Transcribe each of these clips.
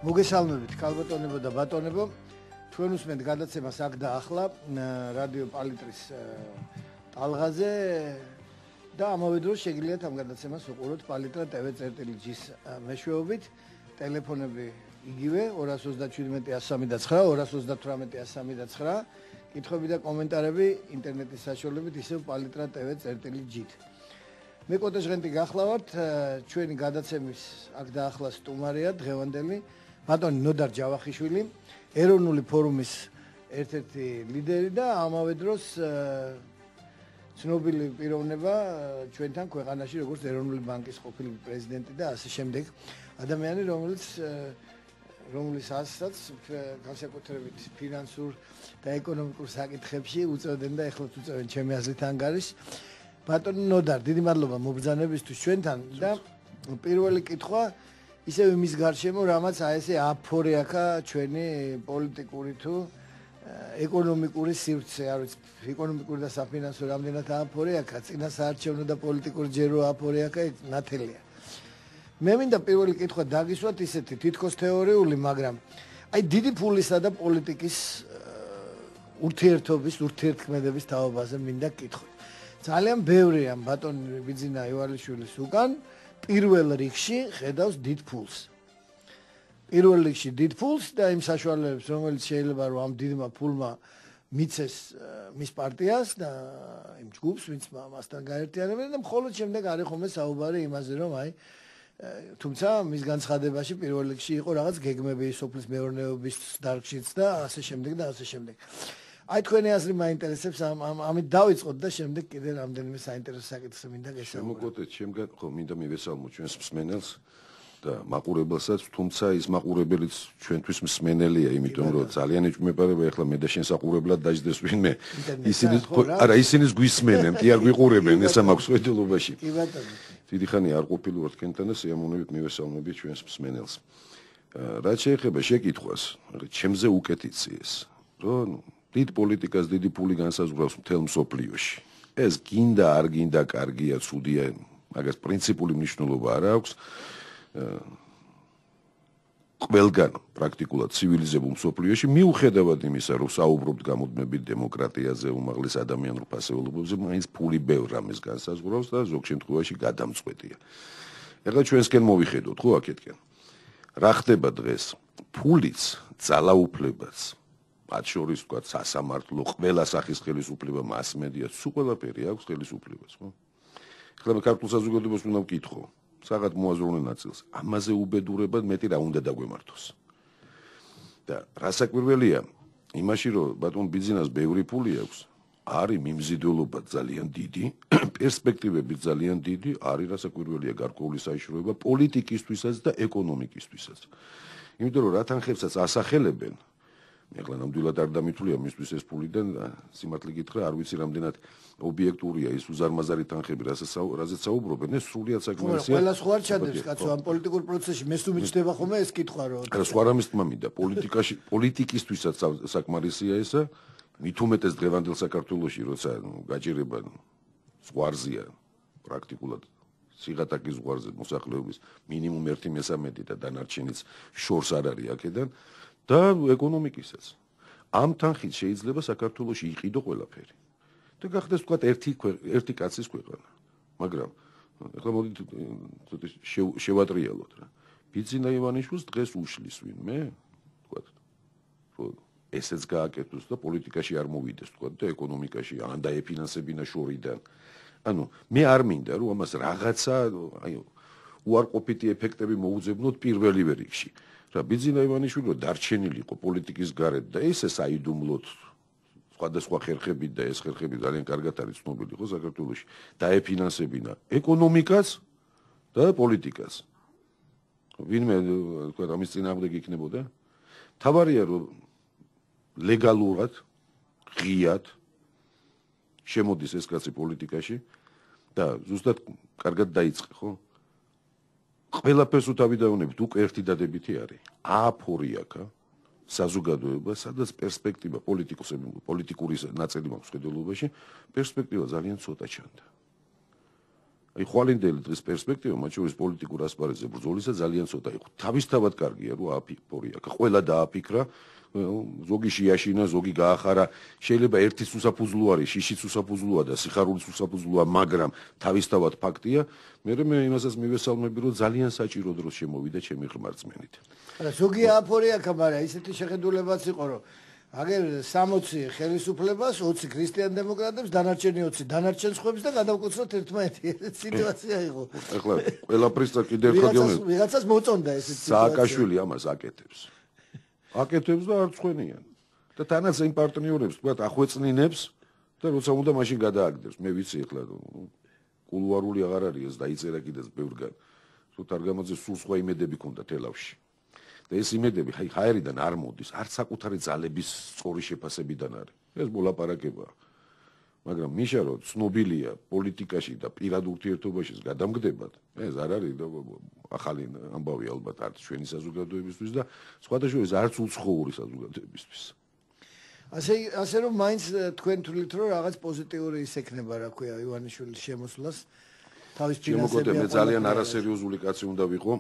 მოგესალმებით ქალბატონებო და ბატონებო. თქვენ უსმენთ გადაცემას აქ და ახლა რადიო პალიტრის ტალღაზე და ამავე დროს შეგიძლიათ ამ გადაცემას უყუროთ პალიტრა TV.gis მეშვეობით. ტელეფონები იგივე 237 103 238 კითხვები და კომენტარები ინტერნეტის საშუალებით ისევ პალიტრა TV.git. მე კოტე ჟღენტი გახლავართ ჩვენი გადაცემის აქ და ახლა სტუმარია დღევანდელი ბატონი ნოდარ ჯავახიშვილი, ეროვნული ფორუმის ერთ-ერთი ლიდერი და ამავე დროს ცნობილი პიროვნება ჩვენთან ქვეყანაში, როგორც ეროვნული ბანკის ყოფილი პრეზიდენტი და ასე შემდეგ. ადამიანი, რომლის ასსაც განსაკუთრებით ფინანსურ და ეკონომიკურ საკითხებში უწევდნენ და ეხლაც უწევენ ჩემი აზრით ანგარიშს. ბატონი ნოდარ, დიდი მადლობა მობრძანებისთვის ჩვენთან და პირველი კითხვა ისევ იმის გარშემო, რამაც აი ესე აფორეაქა ჩვენი პოლიტიკური თუ ეკონომიკური სივრცე, არ ვიცი, ეკონომიკური და საფინანსო რამდენად აფორეაქა, წინა საარჩევნო და პოლიტიკური ჯერო აფორეაქა ნათელია. მე მინდა პირველი კითხვა დაგისვათ ისეთი თითქოს თეორიული, მაგრამ აი დიდი ფულისა და პოლიტიკის ურთიერთობის, ურთიერთქმედების თაობაზე მინდა კითხო. ძალიან ბევრია ბატონი ბიძინა ივალიშვილის უკან პირველ რიგში ხედავს დიდ ფულს. პირველ რიგში დიდ ფულს და იმ საშუალებებს, რომელიც შეიძლება რომ ამ დიდმა ფულმა მიცეს მის პარტიას და იმ ჯგუფს, ვინც მასთან გაერთიანებენ და მხოლოდ შემდეგ არის ხოლმე საუბარი იმაზე, რომ აი თუმცა მის განცხადებაში პირველ რიგში იყო რაღაც გეგმები სოფლის მეურნეობის დარგშიც და ასე შემდეგ და ასე შემდეგ. აი თქვენი აზრი მაინტერესებს ამით დავიწყოთ და შემდეგ კიდე რამდენიმე საინტერესო საკითხზე მინდა გესაუბროთ. შემოგვიყვეთ ჩემგან ხო მინდა მივესალმო ჩვენს მსმენელს და მაყურებელსაც, თუმცა ის მაყურებელიც ჩვენთვის მსმენელია, იმიტომ რომ ძალიან ეჭვმეპარება ეხლა მე და შენ საყურებლად დაждდეს ვინმე. ისინი გვისმენენ, კი არ გვიყურებენ, ესა მაქვს ხედულობაში. კი ბატონო. დიდი ხანი არ ყოფილი ვარ თქვენთან და სიამოვნებით მივესალმები ჩვენს მსმენელს. რაც შეეხება შეკითხვას, ჩემზე უკეთიცი ეს, რომ დიდ პოლიტიკას დიდი ფული განსაზღვრავს მთელ მსოფლიოში. ეს გინდა არ გინდა კარგია, ცუდია, მაგას პრინციპული მნიშვნელობა არ აქვს. ყველგან პრაქტიკულად ცივილიზებულ მსოფლიოში მიუხედავად იმისა, რომ საუბრობთ გამუდმებით დემოკრატიაზე, უმაღლეს ადამიანურ ფასეულობებზე, მაინც ფული ბევრ რამეს განსაზღვრავს და ზოგ შემთხვევაში გადამწყვეტია. ეხლა ჩვენსკენ მოვიხედოთ, ხო, აქეთკენ. რა ხდება დღეს? ფულიც, ძალაუფლებაც, მათ შორის თქვა სასამართლო, ყველა სახის ხელისუფლება, მასმედია, სულ ყველაფერი აქვს ხელისუფლებას, ხო? ეხლა მე ქართულ საზოგადოებას უნდა ვკითხო, საღად მოაზროვნე ნაწილს, ამაზე უბედურებად მეტი რა უნდა დაგვემართოს. და რასაკვირველია, იმაში რომ ბატონ ბიძინას ბევრი ფული აქვს, არის მიმზიდველობა ძალიან დიდი, პერსპექტივები ძალიან დიდი, არის რასაკვირველია გარკვეული საიშროება პოლიტიკისთვისაც და ეკონომიკისთვისაც. იმიტომ რომ რა თანხებსაც ასახელებენ, ეხლა ნამდვილად არ დამითვლია მისთვის ეს ფული და სიმართლე გითხრა, არ ვიცი რამდენად ობიექტურია ის უზარმაზარი თანხები, რაზეც საუბრობენ, ეს სრულიად საკმარისია. ყველა სხვა არ ჩადებს კაცო ამ პოლიტიკურ პროცესში, მე თუ მიჩნდება ხოლმე ეს კითხვა რომ არა სხვა რამის თმა მინდა, პოლიტიკისთვისაც საკმარისია ესა, მით უმეტეს დღევანდელ საქართველოში, როცა გაჭირება ზღვარზია პრაქტიკულად სიღატაკის ზღვარზე მოსახლეობის მინიმუმ 1/13 და დანარჩენიც შორს არ არის აქედან. და ეკონომიკისაც. ამ თანხით შეიძლება საქართველოში იყიდო ყველაფერი. და გახდეს თქვა ერთი კაცის ქვეყანა. მაგრამ ეხლა მოდით შევატრიალოთ რა. ბიძინა ივანიშვილს დღეს უშლის ვინმე? თქვა რომ ესეც გააკეთოს და პოლიტიკაში არ მოვიდეს თქვა და ეკონომიკაში ან დაეფინანსებინა შორიდან. ანუ მე არ მინდა რომ ამას რაღაცა აი უარყოფითი ეფექტები მოუძებნოთ პირველივე რიგში. რა ბიძინა ივანიშვილი რომ დარჩენილი იყო პოლიტიკის გარეთ და ესე საიდუმლოდ სხვადასხვა ხერხები და ეს ხერხები ძალიან კარგად არის ცნობილი ხო საქართველოში დაეფინანსებინა ეკონომიკას და პოლიტიკას. ვინმე თქვა ამის წინააღმდეგ იქნებოდა? თავარია რომ ლეგალურად, ღიად შემოდის ეს კაცი პოლიტიკაში და ზუსტად კარგად დაიწყე, ხო? ყველაფერს უთავიდაუნებით უკვე ერთი დადებითი არის. აფორიაქა საზოგადოება, სადაც პერსპექტივა პოლიტიკური ნაწილი მაქვს ხედულობაში, პერსპექტივა ძალიან ცოტა ჩანდა. აი ხვალინდელი დღის პერსპექტივა მათ შორის პოლიტიკურ ასპარეზზე ბრძოლისა ძალიან ცოტა იყო. თავისთავად კარგია რომ ააფიქრა, ყველა დააფიქრა, ზოგი შეაშინა, ზოგი გაახარა, შეიძლება ერთის უსაფუძვლო არის, შიშიც უსაფუძვლოა და სიხარულიც უსაფუძვლოა, მაგრამ თავისთავად ფაქტია, მე იმასაც მივესალმები რომ ძალიან საჭირო დროს შემოვიდა ჩემი ღმერთმენით. არა, ზოგი ააფორიაქა, მაგრამ ისეთი შეხედულებაც იყო რომ აგერ 60 ხელისუფლებას, 20 ქრისტიან დემოკრატებს, დანარჩენი 20 დანარჩენ სხვებს და გადავკუთვნოთ ერთმანეთი. ეს სიტუაცია იყო. ეხლა ყველაფრის კიდე ერთხელ გეუბნები. ვიღაცას მოწონდა ესეთი სიტუაცია. სააკაშვილი ამას აკეთებს. აკეთებს და არ წვენიან. და თანაც იმ პარტნიორებს, თქვათ, ახვეწნინებს და როცა უნდა მაშინ გადააგდებს. მე ვიცი ეხლა კულუარული აღარ არის ეს დაიწერა კიდეც ბევრგან. თუ თარგამაძე სულ სხვა იმედები ქონდა თელავში. და ეს იმედები ჰაერიდან არ მოდის, არც საკუთარი ძალების სწორი შეფასებიდან არის. ეს მოლაპარაკებაა. მაგრამ მიშა რო ცნობილია პოლიტიკაში და პირად ურთიერთობაში გადამგდებად, ეს არ არის ახალი ამბავი ალბათ არც ჩვენი საზოგადოებისთვის და სხვადასხვა არც უცხოური საზოგადოებისთვის. ასე რომ მაინც თქვენ თვლით რომ რაღაც პოზიტიური ის ექნება, რა ქვია, ივანიშვილის შემოსვლას თავის ფინანსები. მე ძალიან არასერიოზული კაცი უნდა ვიყო.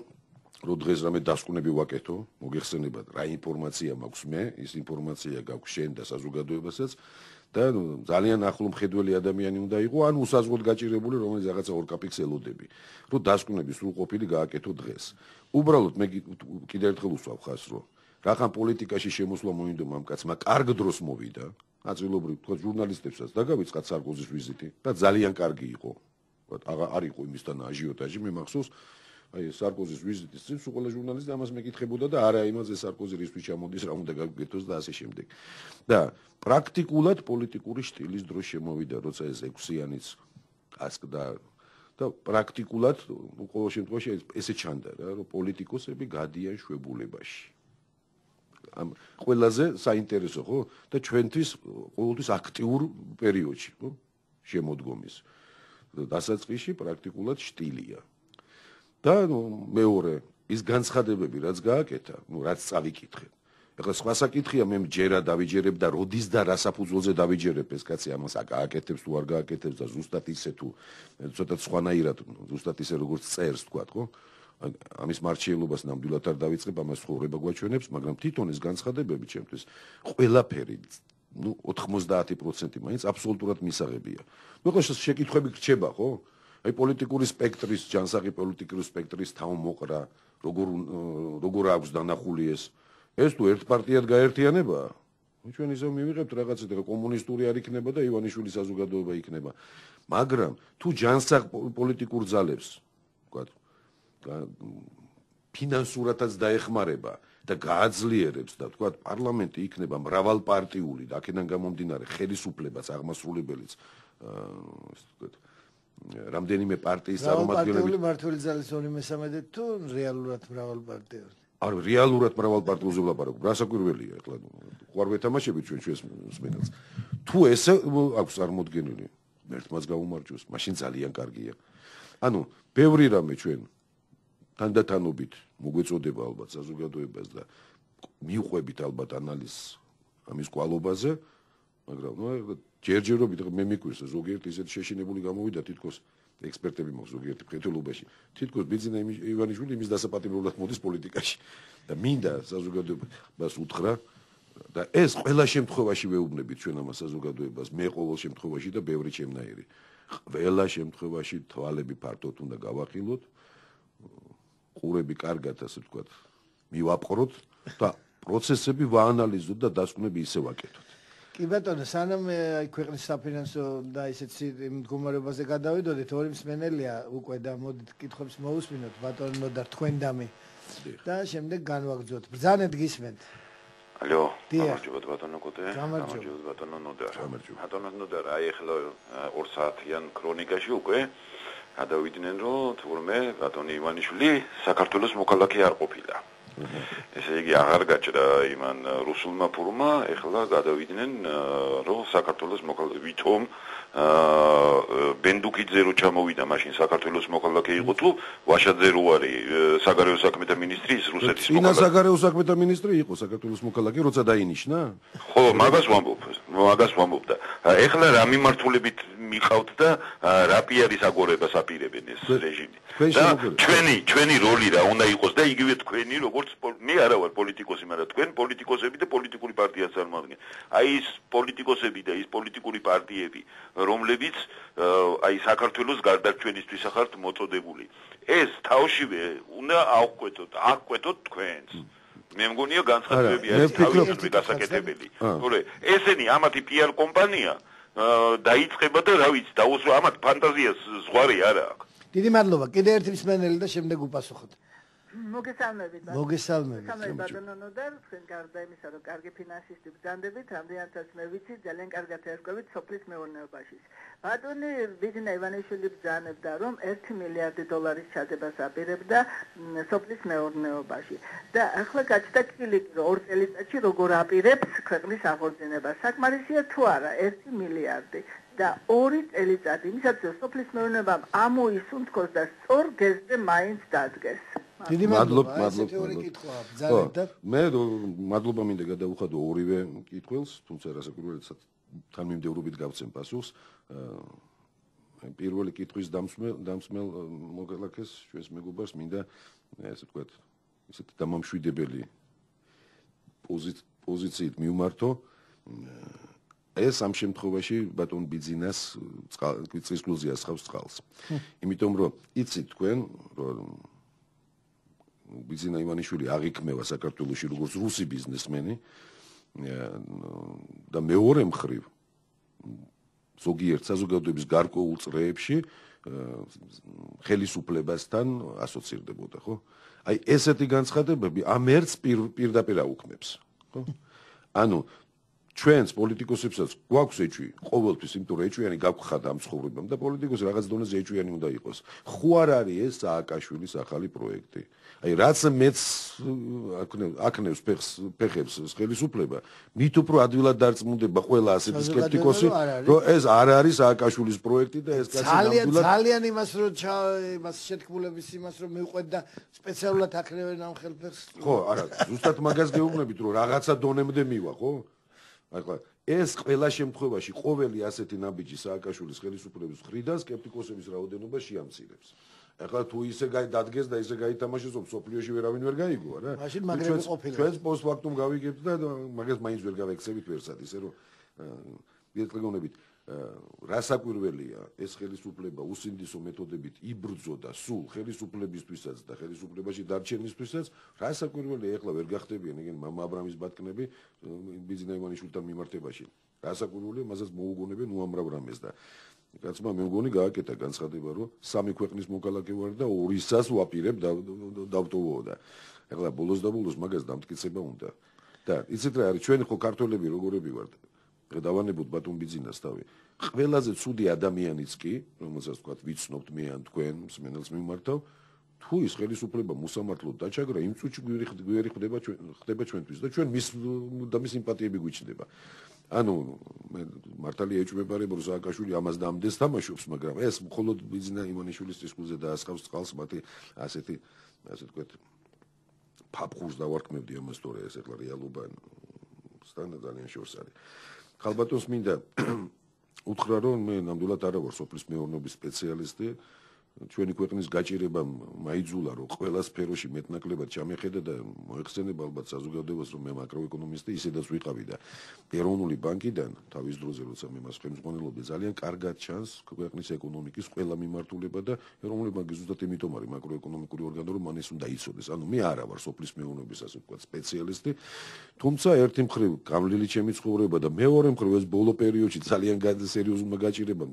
რომ დღეს რამე დასკვნები ვაკეთო, მოგეხსენებათ რა ინფორმაცია მაქვს მე, ის ინფორმაცია გაქვს შენ და საზოგადოებასაც და ძალიან ახლო მხედველი ადამიანი უნდა იყო, ან უსაზღვროდ გაჭირებული, რომელიც რაღაცა 2 კაპიკს ელოდები, რომ დასკვნები სრულყოფილი გააკეთო დღეს. უბრალოდ მე კიდევ ერთხელ უსვავ ხას, რომ რახან პოლიტიკაში შემოსვლა მოინდო ამ კაცმა, კარგ დროს მოვიდა, აწილობრივ თქვა ჟურნალისტებსაც დაგავიწყათ სარკოზის ვიზიტი და ძალიან კარგი იყო. არ იყო იმისთან აჟიოტაჟი, მე მახსოვს აი სარკოზის ვიზიტის წინ სულ ყველა ჟურნალისტი ამას მეკითხებოდა და არა იმაზე სარკოზი რისთვის ჩამოდის, რა უნდა გაგკეთოს და ასე შემდეგ. და პრაქტიკულად პოლიტიკური სტილის დროს შემოვიდა, როცა ეს 6-იანიც ასკდა და პრაქტიკულად ყოველ შემთხვევაში ესე ჩანდა რა, რომ პოლიტიკოსები გადიან შვებულებაში. ამ ყველაზე საინტერესო ხო და ჩვენთვის ყოველთვის აქტიურ პერიოდში, ხო? შემოდგომის. დასაწყისში პრაქტიკულად სტილია. და მეორე ის განცხადებები რაც გააკეთა, რაც წავიკითხე. ეხლა სხვა საკითხია მე მჯერა დავიჯერებ და როდის და რა საფუძველზე დავიჯერებ ეს კაცი ამას აკეთებს თუ არ გააკეთებს და ზუსტად ისე თუ ცოტა სხვანაირად ზუსტად ისე როგორც წერს თქვა ხო? ამის მარჩიელობას ნამდვილად არ დავიწყებ, ამას ცხოვრება გვაჩვენებს, მაგრამ თვითონ ეს განცხადებები ჩემთვის ყველაფერი 90% მაინც აბსოლუტურად მისაღებია. ეხლა შეკითხვები გრჩება ხო? აი პოლიტიკური სპექტრის, ჯანსაღი პოლიტიკური სპექტრის თავმოყრა, როგორ აქვს დანახული ეს თუ ერთ პარტიად გაერთიანებაა. ჩვენ ისევ მივიღებთ რაღაცა და კომუნისტური არ იქნება და ივანიშვილის საზოგადოება იქნება. მაგრამ თუ ჯანსაღ პოლიტიკურ ძალებს, ვთქვათ, ფინანსურადაც დაეხმარება და გააძლიერებს და ვთქვათ, პარლამენტი იქნება მრავალპარტიული და აქედან გამომდინარე ხელისუფლებაც, აღმასრულებელიც, ვთქვათ, რამდენიმე პარტიის წარმომადგენლები მმართველი ძალის 2/3 თუ რეალურად მრავალპარტიული? არ რეალურად მრავალპარტიულზე ვლაპარაკობ. რა საკვირველია ეხლა ხوار ვეთამაშებით ჩვენს მსმენელს. თუ ესე აქვს წარმოდგენილი, ერთმაც გაუმარჯოს, მაშინ ძალიან კარგია. ანუ ბევრი რამე ჩვენ თანდათანობით მოგვეწოდება ალბათ საზოგადოებას და მიუყვებით ალბათ ანალიზს ამის კვალობაზე, მაგრამ ჯერჯერობით მე მიკვირს ზოგიერთი ისეთ შეშინებული გამოვიდა თითქოს ექსპერტები მოხ ზოგიერთი მხედველობაში თითქოს ბიძინა ივანიშვილი იმის დასაპატიმრებლად მოდის პოლიტიკაში და მინდა საზოგადოებას უთხრა და ეს ყველა შემთხვევაში ვეუბნებით ჩვენ ამას საზოგადოებას მე ყოველ შემთხვევაში და ბევრი ჩემნაირი ყველა შემთხვევაში თვალები ფართოდ უნდა გავახილოთ ყურები კარგად ასე ვთქვათ მივაპყროთ და პროცესები ვაანალიზოთ და დასკვნები ისე ვაკეთოთ. კი ბატონო, სანამ აი ქვეყნის საფინანსო და ისეთ მდგომარეობაზე გადავიდოდეთ, ორი მსმენელია უკვე და მოდით კითხვებს მოусმინოთ ბატონო ნოდარ თქვენ დამი და შემდეგ განვაგრძოთ. ბრძანეთ გისმენთ. ალო, გამარჯობათ ბატონო კოტე. გამარჯობათ ბატონო ნოდარ. ბატონო ნოდარ, აი ახლა 2 საათიან ქრონიკაში უკვე გადავიდნენ რომ თურმე ბატონი ივანიშვილი საქართველოს მოქალაქე არ ყოფილა. ესე იგი აღარ გაჭრა იმან რუსულმა ფურმა, ეხლა გადავიდნენ რომ საქართველოს მოქალაქე ვითომ ბენდუკიძე რო ჩამოვიდა მაშინ საქართველოს მოქალაქე იყო თუ ვაშაძე რო არის საგარეო საქმეთა მინისტრი ის რუსეთის მოქალაქე. ინა საგარეო საქმეთა მინისტრი იყო საქართველოს მოქალაქე, როცა დაინიშნა? ხო, მაგას ვამბობ და ეხლა რა მიმართულებით მიყავთ და რა პიარის აგორებას აპირებენ ეს რეჟიმი. და ჩვენი როლი რა უნდა იყოს და იგივე თქვენი როგორც მე არა ვარ პოლიტიკოსი, მაგრამ თქვენ პოლიტიკოსები და პოლიტიკური პარტია წარმოადგენთ. აი ის პოლიტიკოსები და ის პოლიტიკური პარტიები, რომლებიც აი საქართველოს გარდაქმნისთვის ახართ მოწოდებული. ეს თავშივე უნდა აღკვეთოთ თქვენს. მე მგონია განცხადებები არის თავისთავად გასაკეთებელი. თორე ესენი ამათი PR კომპანია დაიწყება და რა ვიცი, დაუსვა ამათ ფანტაზიას ზღვარი არა აქვს. დიდი მადლობა. კიდე ერთი მსმენელი და შემდეგ უპასუხოთ. მოგესალმებით. ბატონო ნოდარ, თქვენ გარდა იმისა, რომ კარგი ფინანსისტი ბრძანდებით, რამდენადაც მე ვიცი, ძალიან კარგად ერკვევით სოფლის მეურნეობაში. ბატონი ბიძინა ივანიშვილი ბრძანებდა, რომ 1 მილიარდი დოლარის ჩადებას აპირებდა სოფლის მეურნეობაში. და ახლა გაჩნდა კილიკი, რომ 2 წელიწადში როგორ აპირებს ქვეყნის აღორძინებას. საკმარისია თუ არა 1 მილიარდი. და 2 წელიწადი იმისათვის სოფლის მეურნეობამ ამოისუნთქოს და სწორ გეზზე მაინც დადგეს. დიდი მადლობა. მე მადლობა მინდა გადავუხადო ორივე კითხვას, თუმცა რასაკვირველად თან მიმდევრობით გავცემ პასუხს. პირველი კითხვის დამსმელ მოქალაქეს ჩვენს მეგობარს მინდა ესე ვთქვათ, ისეთი დამამშვიდებელი პოზიციით მივმართო. ეს ამ შემთხვევაში ბატონ ბიძინას წლის გულზე ასხავს წყალს. იმიტომ რომ იცით თქვენ, რომ ბიძინა ივანიშვილი აღიქმევა საქართველოში როგორც რუსი ბიზნესმენი და მეორე მხრივ ზოგიერთ საზოგადოების გარკვეულ წრეებში ხელისუფლებასთან ასოცირდებოდა, ხო? აი ესეთი განცხადებები ამ ერთს პირდაპირ აუქმებს, ხო? ანუ ჩვენს პოლიტიკოსებსაც გვაქვს ეჭვი ყოველთვის, იმიტომ რომ ეჭვიანი გაგვხადა ამ ცხოვრებამ და პოლიტიკოსი რაღაც დონეზე ეჭვიანი უნდა იყოს. ხო არ არის ეს სააკაშვილის ახალი პროექტი. აი რაც მეც აკნევს ფეხებს ხელისუფლება, მით უფრო ადვილად დარწმუნდება ყველა ასეთი სკეპტიკოსი, რომ ეს არ არის სააკაშვილის პროექტი და ეს კაცი ძალიან იმას რომ იმას შეთქმულების იმას რომ მივყვეთ და სპეციალურად აკნევენ ამ ხელფეხს. ხო, არა, ზუსტად მაგას გეუბნებით, რომ რაღაცა დონემდე მივა, ხო? ახლა ეს ყველა შემთხვევაში ყოველი ასეთი ნაბიჯი სააკაშვილის ხელისუფლების მხრიდან სკეპტიკოსების რაოდენობა შეამცირებს. ახლა თუ ისე დადგეს და ისე გაითამაშეს, რომ სოფლიოში ვერავინ ვერ გაიგო, არა? მაშინ მაგრები ყოფილა. ჩვენს პოსტფაქტუმ გავიგებთ და მაგას მაინც ვერ გავექცევით ვერსად, ისე რომ გეტყიგონებით რასაკვირველია, ეს ხელისუფლება უსინდისო მეთოდებით იბრძოდა სულ ხელისუფლებისთვისაც და ხელისუფლებაში დარჩენისთვისაც, რასაკვირველია, ეხლა ვერ გახდებიან ეგენ მამა აბრამის ბატკნები ბიძინა ივანიშვილთან მიმართებაში. რასაკვირველია, მასაც მოუგონებენ უამრავ რამეს და კაცმა მე მგონი გააკეთა განცხადება, რომ 3 ქვეყნის მოქალაქე ვარ და 2-საც ვაპირებ დავტოვო და ეხლა ბოლოს და ბოლოს მაგას დამტკიცება უნდა. და იცით რა არის, ჩვენი ხო ქართველები როგორები ვართ? დავანებოთ ბატონ ბიძინას თავი. ყველაზე ცუდი ადამიანიც კი, რომელსაც ვთქვათ, ვიცნობთ მე ან თქვენ მსმენელს მიმართავ, თუ ის ხელისუფლება მოსამართლოდ დაჩაგრა, იმ წუთში გვერი ხდება ჩვენთვის და ჩვენ მის სიმპათიები გვიჩნდება. ანუ მე მართალია ეჭვმეპარება, რომ სააკაშვილი ამას და ამდენს თამაშობს, მაგრამ ეს მხოლოდ ბიძინა ივანიშვილის წისქვილზე დაასხავს წყალს მათი ასე ვთქვათ, ფაფხურს დავარქმევდი ამას, თორე ეს ეხლა რეალობა სტანდარტ ძალიან შორს არის. ხალბატონს მინდა უთხრა, რომ მე ნამდვილად არა ვარ სოფლის მეურნეობის სპეციალისტი. ჩვენი ქვეყნის გაჭირებამ მაიძულა, რომ ყველა სფეროში მეტნაკლებად ჩამეხედა და მოეხსენება ალბათ საზოგადოებას, რომ მე მაკროეკონომისტი ისედაც ვიყავი და ეროვნული ბანკიდან თავის დროზე, როცა მე მას ხელმძღვანელობდი, ძალიან კარგად ჩანს ქვეყნის ეკონომიკის ყველა მიმართულება და ეროვნული ბანკი ზუსტად იმიტომ არის მაკროეკონომიკური ორგანო, რომ მან ეს უნდა იცოდეს. ანუ მე არა ვარ სოფლის მეურნეობის ასე ვთქვათ სპეციალისტი, თუმცა ერთი მხრივ გამლილი ჩემი ცხოვრება და მეორე მხრივ ეს ბოლო პერიოდში ძალიან სერიოზულმა გაჭირებამ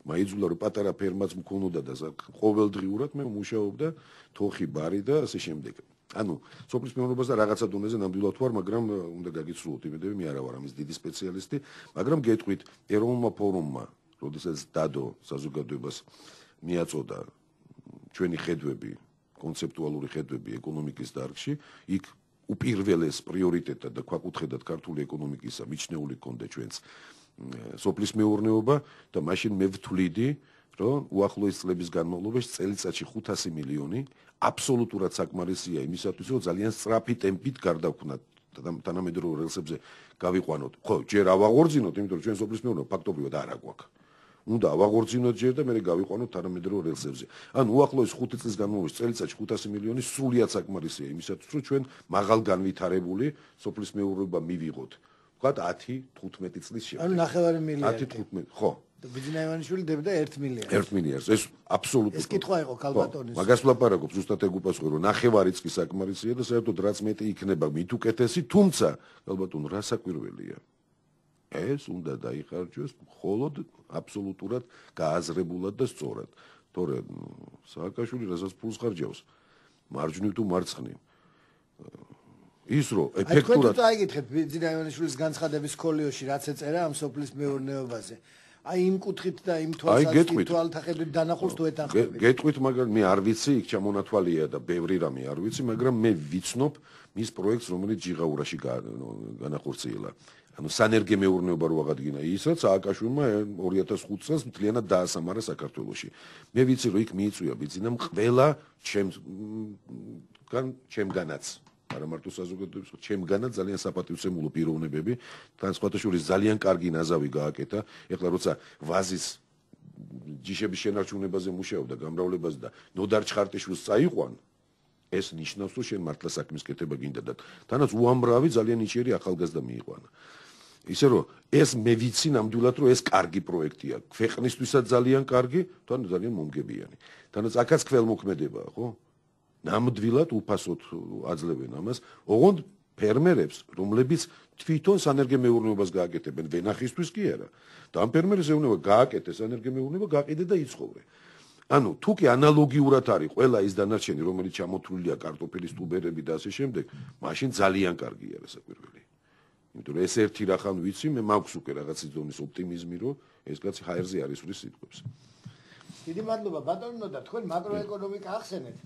მაიძულა, რომ პატარა ფერმაც მქონოდა და ყოველდღიურად მე მუშაობდა თოხი, ბარი და ასე შემდეგ. ანუ სოფლის მეურნეობას და რაღაცა დონეზე ნამდვილად ვარ, მაგრამ უნდა გაგიცრუოთ იმედები, მე არა ვარ ამის დიდი სპეციალისტი, მაგრამ გეტყვით, ეროვნულმა ფორუმმა, როდესაც დადო საზოგადოებას მიაწოდა ჩვენი ხედვები კონცეპტუალური ხედვები ეკონომიკის დარგში, იქ უპირველეს პრიორიტეტად და ქვაკუთხედად ქართული ეკონომიკისა მიჩნეული გქონდა ჩვენს სოფლის მეურნეობა და მაშინ მე ვთვლიდი, რომ უახლოეს წლების განმავლობაში წელიწადში 500 მილიონი აბსოლუტურად საკმარისია იმისათვის, რომ ძალიან სწრაფი ტემპით გარდაქმნათ თანამედროვე რელსებზე გავიყვანოთ. ხო, ჯერ ავაღორძინოთ, იმიტომ რომ ჩვენ სოფლის მეურნეობა ფაქტობრივად არ აგვაქვს. უნდა ავაღორძინოთ ჯერ და მე გავიყვანოთ თანამედროვე რელსებზე. ანუ უახლოეს 5 წლის განმავლობაში წელიწადში 500 მილიონი სრულიად საკმარისია იმისათვის, რომ ჩვენ მაღალ განვითარებული სოფლის მეურნეობა მივიღოთ. ვთქვათ 10-15 წლის შემდეგ. ანუ 9 მილიარდი. 10-15, ხო. ბიძინა ივანიშვილი დებდა 1 მილიარდს. 1 მილიარდს. ეს აბსოლუტურად. ეს კითხვა იყო ქალბატონის. მაგას ვლაპარაკობ, ზუსტად ეგ უპასუხე, რომ 9 კი საკმარისია და საერთოდ რაც მეტი იქნება, მით უკეთესი, თუმცა ქალბატონო, რა საკვირველია? ეს უნდა დაიხარჯოს მხოლოდ აბსოლუტურად გააზრებულად და სწორად. თორე სააკაშვილი რასაც ფულს ხარჯავს, მარჯვნივ თუ მარცხნივ. ის რომ ეფექტურად თქვენ აიგეთ ბიძინა ივანიშვილის განცხადების სკოლიოში რაც ეწერა ამ სოფლის მეურნეობაზე. აი იმ კუთხით და იმ თვალსაჩინო დანახულს თუ ეთანხმებით. გეტყვით, მაგრამ მე არ ვიცი, იქ ჩამონათვალია და ბევრი რამე არ ვიცი, მაგრამ მე ვიცნობ მის პროექტს, რომელიც ჯიღაურაში განახორციელა. ანუ სანერგე მეურნეობა რო აღადგინა ის, რაც სააკაშვილმა 2005 წელს მთლიანად დაასამარა საქართველოში. მე ვიცი, რომ იქ მიიწვია ბიძინამ ყველა ჩემგანაც. არა მარტო საზოგადოების, ჩემგანაც ძალიან საპატივცემულო პიროვნებები, თან სხვათა შორის ძალიან კარგი ნაზავი გააკეთა. ეხლა როცა ვაზის ჯიშების შენარჩუნებაზე მუშაობდა გამრავლებაზე და ნოდარ ჩხარტიშვილს წაიყვან, ეს ნიშნავს, რომ შენ მართლა საქმის კეთება გინდა და თანაც უამრავი ძალიან ნიჭიერი ახალგაზრდა მიიყვანა. ისე რომ ეს მე ვიცი ნამდვილად, რომ ეს კარგი პროექტია, ქვეყნისთვისაც ძალიან კარგი, თან ძალიან მომგებიანი. თანაც აქაც ქველმოქმედებაა, ხო? ნამდვილად უფასოდ აძლევენ ამას, ოღონდ ფერმერებს, რომლებიც თვითონ სანერგე მეურნეობას გააკეთებენ, ვენახისთვის კი არა. და ამ ფერმერებს ეუბნება გააკეთეს სანერგე მეურნეობა, გაყიდე და იცხოვრე. ანუ თუ კი ანალოგიურად არის ყველა ის დანარჩენი, რომელიც ჩამოთვლილია კარტოფილის ტუბერები და ასე შემდეგ, მაშინ ძალიან კარგია რასაკვირველი. იმიტომ რომ ეს ერთი რახან ვიცი, მე მაქვს უკვე რაღაცის დონის ოპტიმიზმი, რომ ეს კაცი ჰაერზე არის უსვრის სიტყვებს. დიდი მადლობა ბატონო და თქვენ მაკროეკონომიკა ახსენეთ.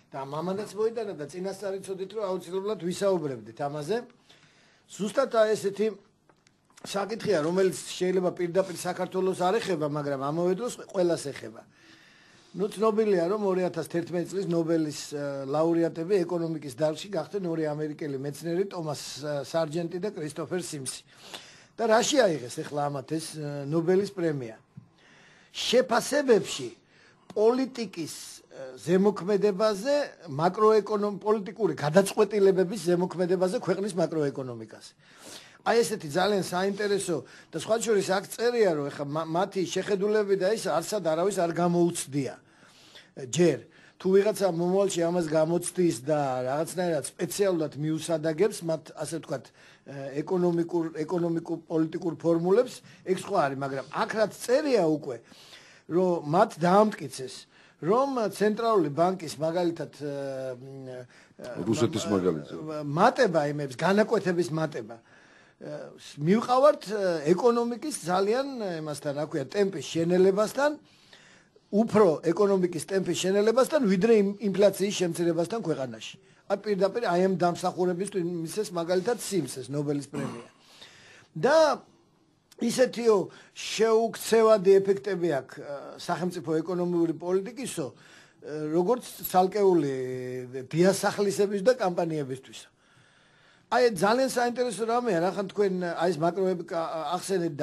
და მამანაც მოიტანა და წინასწარ იცოდით, რომ აუცილებლად ვისაუბრებდით ამაზე. ზუსტად ესეთი საკითხია, რომელიც შეიძლება პირდაპირ საქართველოს არ ეხება, მაგრამ ამავე დროს ყველას ეხება. ნუ ცნობილია, რომ 2011 წლის ნობელის ლაურეატები ეკონომიკის დარგში გახდნენ ორი ამერიკელი მეცნიერი, ტომას სარჯენტი და კრისტოფერ სიმსი. და რაში აიღეს ახლა ამათ ეს ნობელის პრემია? შეფასებებში პოლიტიკის ზემოქმედებაზე, პოლიტიკური გადაწყვეტილებების ზემოქმედებაზე ქვეყნის მაკროეკონომიკაზე. აი ესეთი ძალიან საინტერესო და სხვა შორის აქ წერია, რომ ეხა მათი შეხედულები და ის არცად არავის არ გამოუცდია. ჯერ თუ ვიღაცა მომავალში ამას გამოცდის და რაღაცნაირად სპეციალურად მიუსადაგებს მათ, ასე ვთქვათ, ეკონომიკურ პოლიტიკურ ფორმულებს, ეგ სხვა არის, მაგრამ აქ რაც წერია უკვე, რომ მათ დაამტკიცეს რომ ცენტრალური ბანკის მაგალითად რუსეთის მაგალითად მატება იმებს განაკვეთების მატება მივყავართ ეკონომიკის ძალიან იმასთან, რა ქვია, ტემპის შენელებასთან, უფრო ეკონომიკის ტემპის შენელებასთან, ვიდრე ინფლაციის შემცირებასთან ქვეყანაში. აი პირდაპირ აი ამ დამსახურებისთვის მისცეს მაგალითად სიმსეს ნობელის პრემია. და ისეთიო შეუქცევადი ეფექტები აქვს სახელმწიფო ეკონომიური პოლიტიკისო, როგორც ცალკეული დიასახლისების და კამპანიებისთვის. აი ძალიან საინტერესო რამეა, რახან თქვენ აი ეს მაკროეკონომიკა ახსენეთ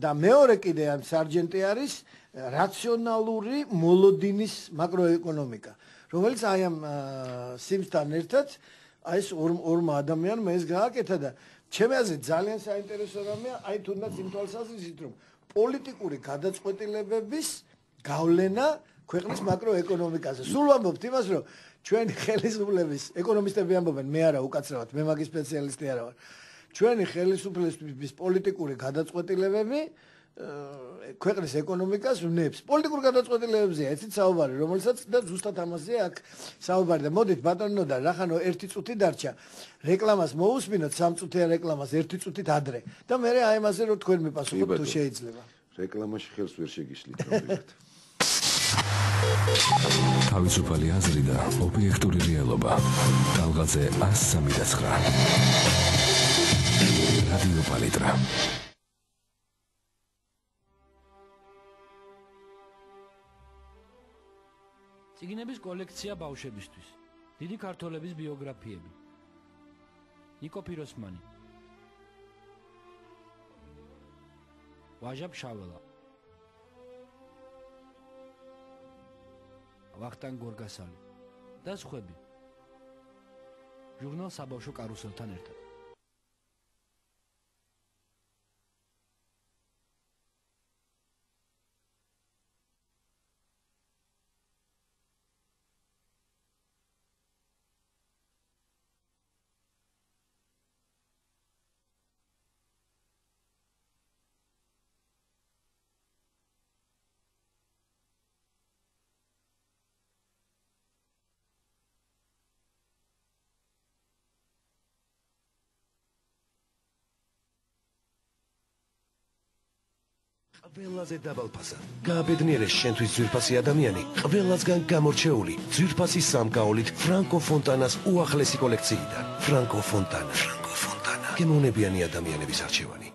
და მეორე კიდე ამ სარჯენტი არის რაციონალური მოლოდინის მაკროეკონომიკა, რომელიც აი ამ სიმსთან ერთად აი ეს ორმა ადამიანმა ეს გააკეთა და ჩემი აზრით ძალიან საინტერესო რამეა, აი თუნდაც იმ თვალსაზრისით, რომ პოლიტიკური გადაწყვეტილებების გავლენა ქვეყნის მაკროეკონომიკაზე. სულ ვამბობთ იმას, რომ ჩვენი ხელისუფლების ეკონომისტები ამბობენ, მე არა უკაცრავად, მე მაგის სპეციალისტი არა ვარ. ჩვენი ხელისუფლების პოლიტიკური გადაწყვეტილებები ქვეყნის ეკონომიკას ვნებს. პოლიტიკურ გადაწყვეტილებებზეა ესეც საუბარი, რომელსაც და ზუსტად ამაზე აქ საუბარი და მოდით ბატონო და რახანო ერთი წუთი დარჩა. რეკლამას მოусმინოთ, სამწუთიან რეკლამას ერთი წუთით ადრე და მე აი ამაზე რომ თქვენ მიპასუხოთ თუ შეიძლება. რეკლამაში ხელს ვერ შეგიშლით, რომ თავისუფალი აზრი და ობიექტური რეალობა. ტალღაზე 103.9. რადიო პალიტრა. წიგნების კოლექცია ბავშვებისთვის. დიდი ქართველების ბიოგრაფიები. ნიკო ფიროსმანი. ვაჟა ფშაველა. ვახტანგ გორგასალი და სხვები. ჟურნალ საბავშვო კარუსელთან ერთად. ყველაზე დაბალფასად. გააბედნიერეს შენთვის ძვირფასი ადამიანი, ყველასგან გამორჩეული, ძვირფასი სამკაოლით ფრანკო ფონტანას უახლესი კოლექციიდან. ფრანკო ფონტანა. გემოვნებიანი ადამიანების არჩევანი.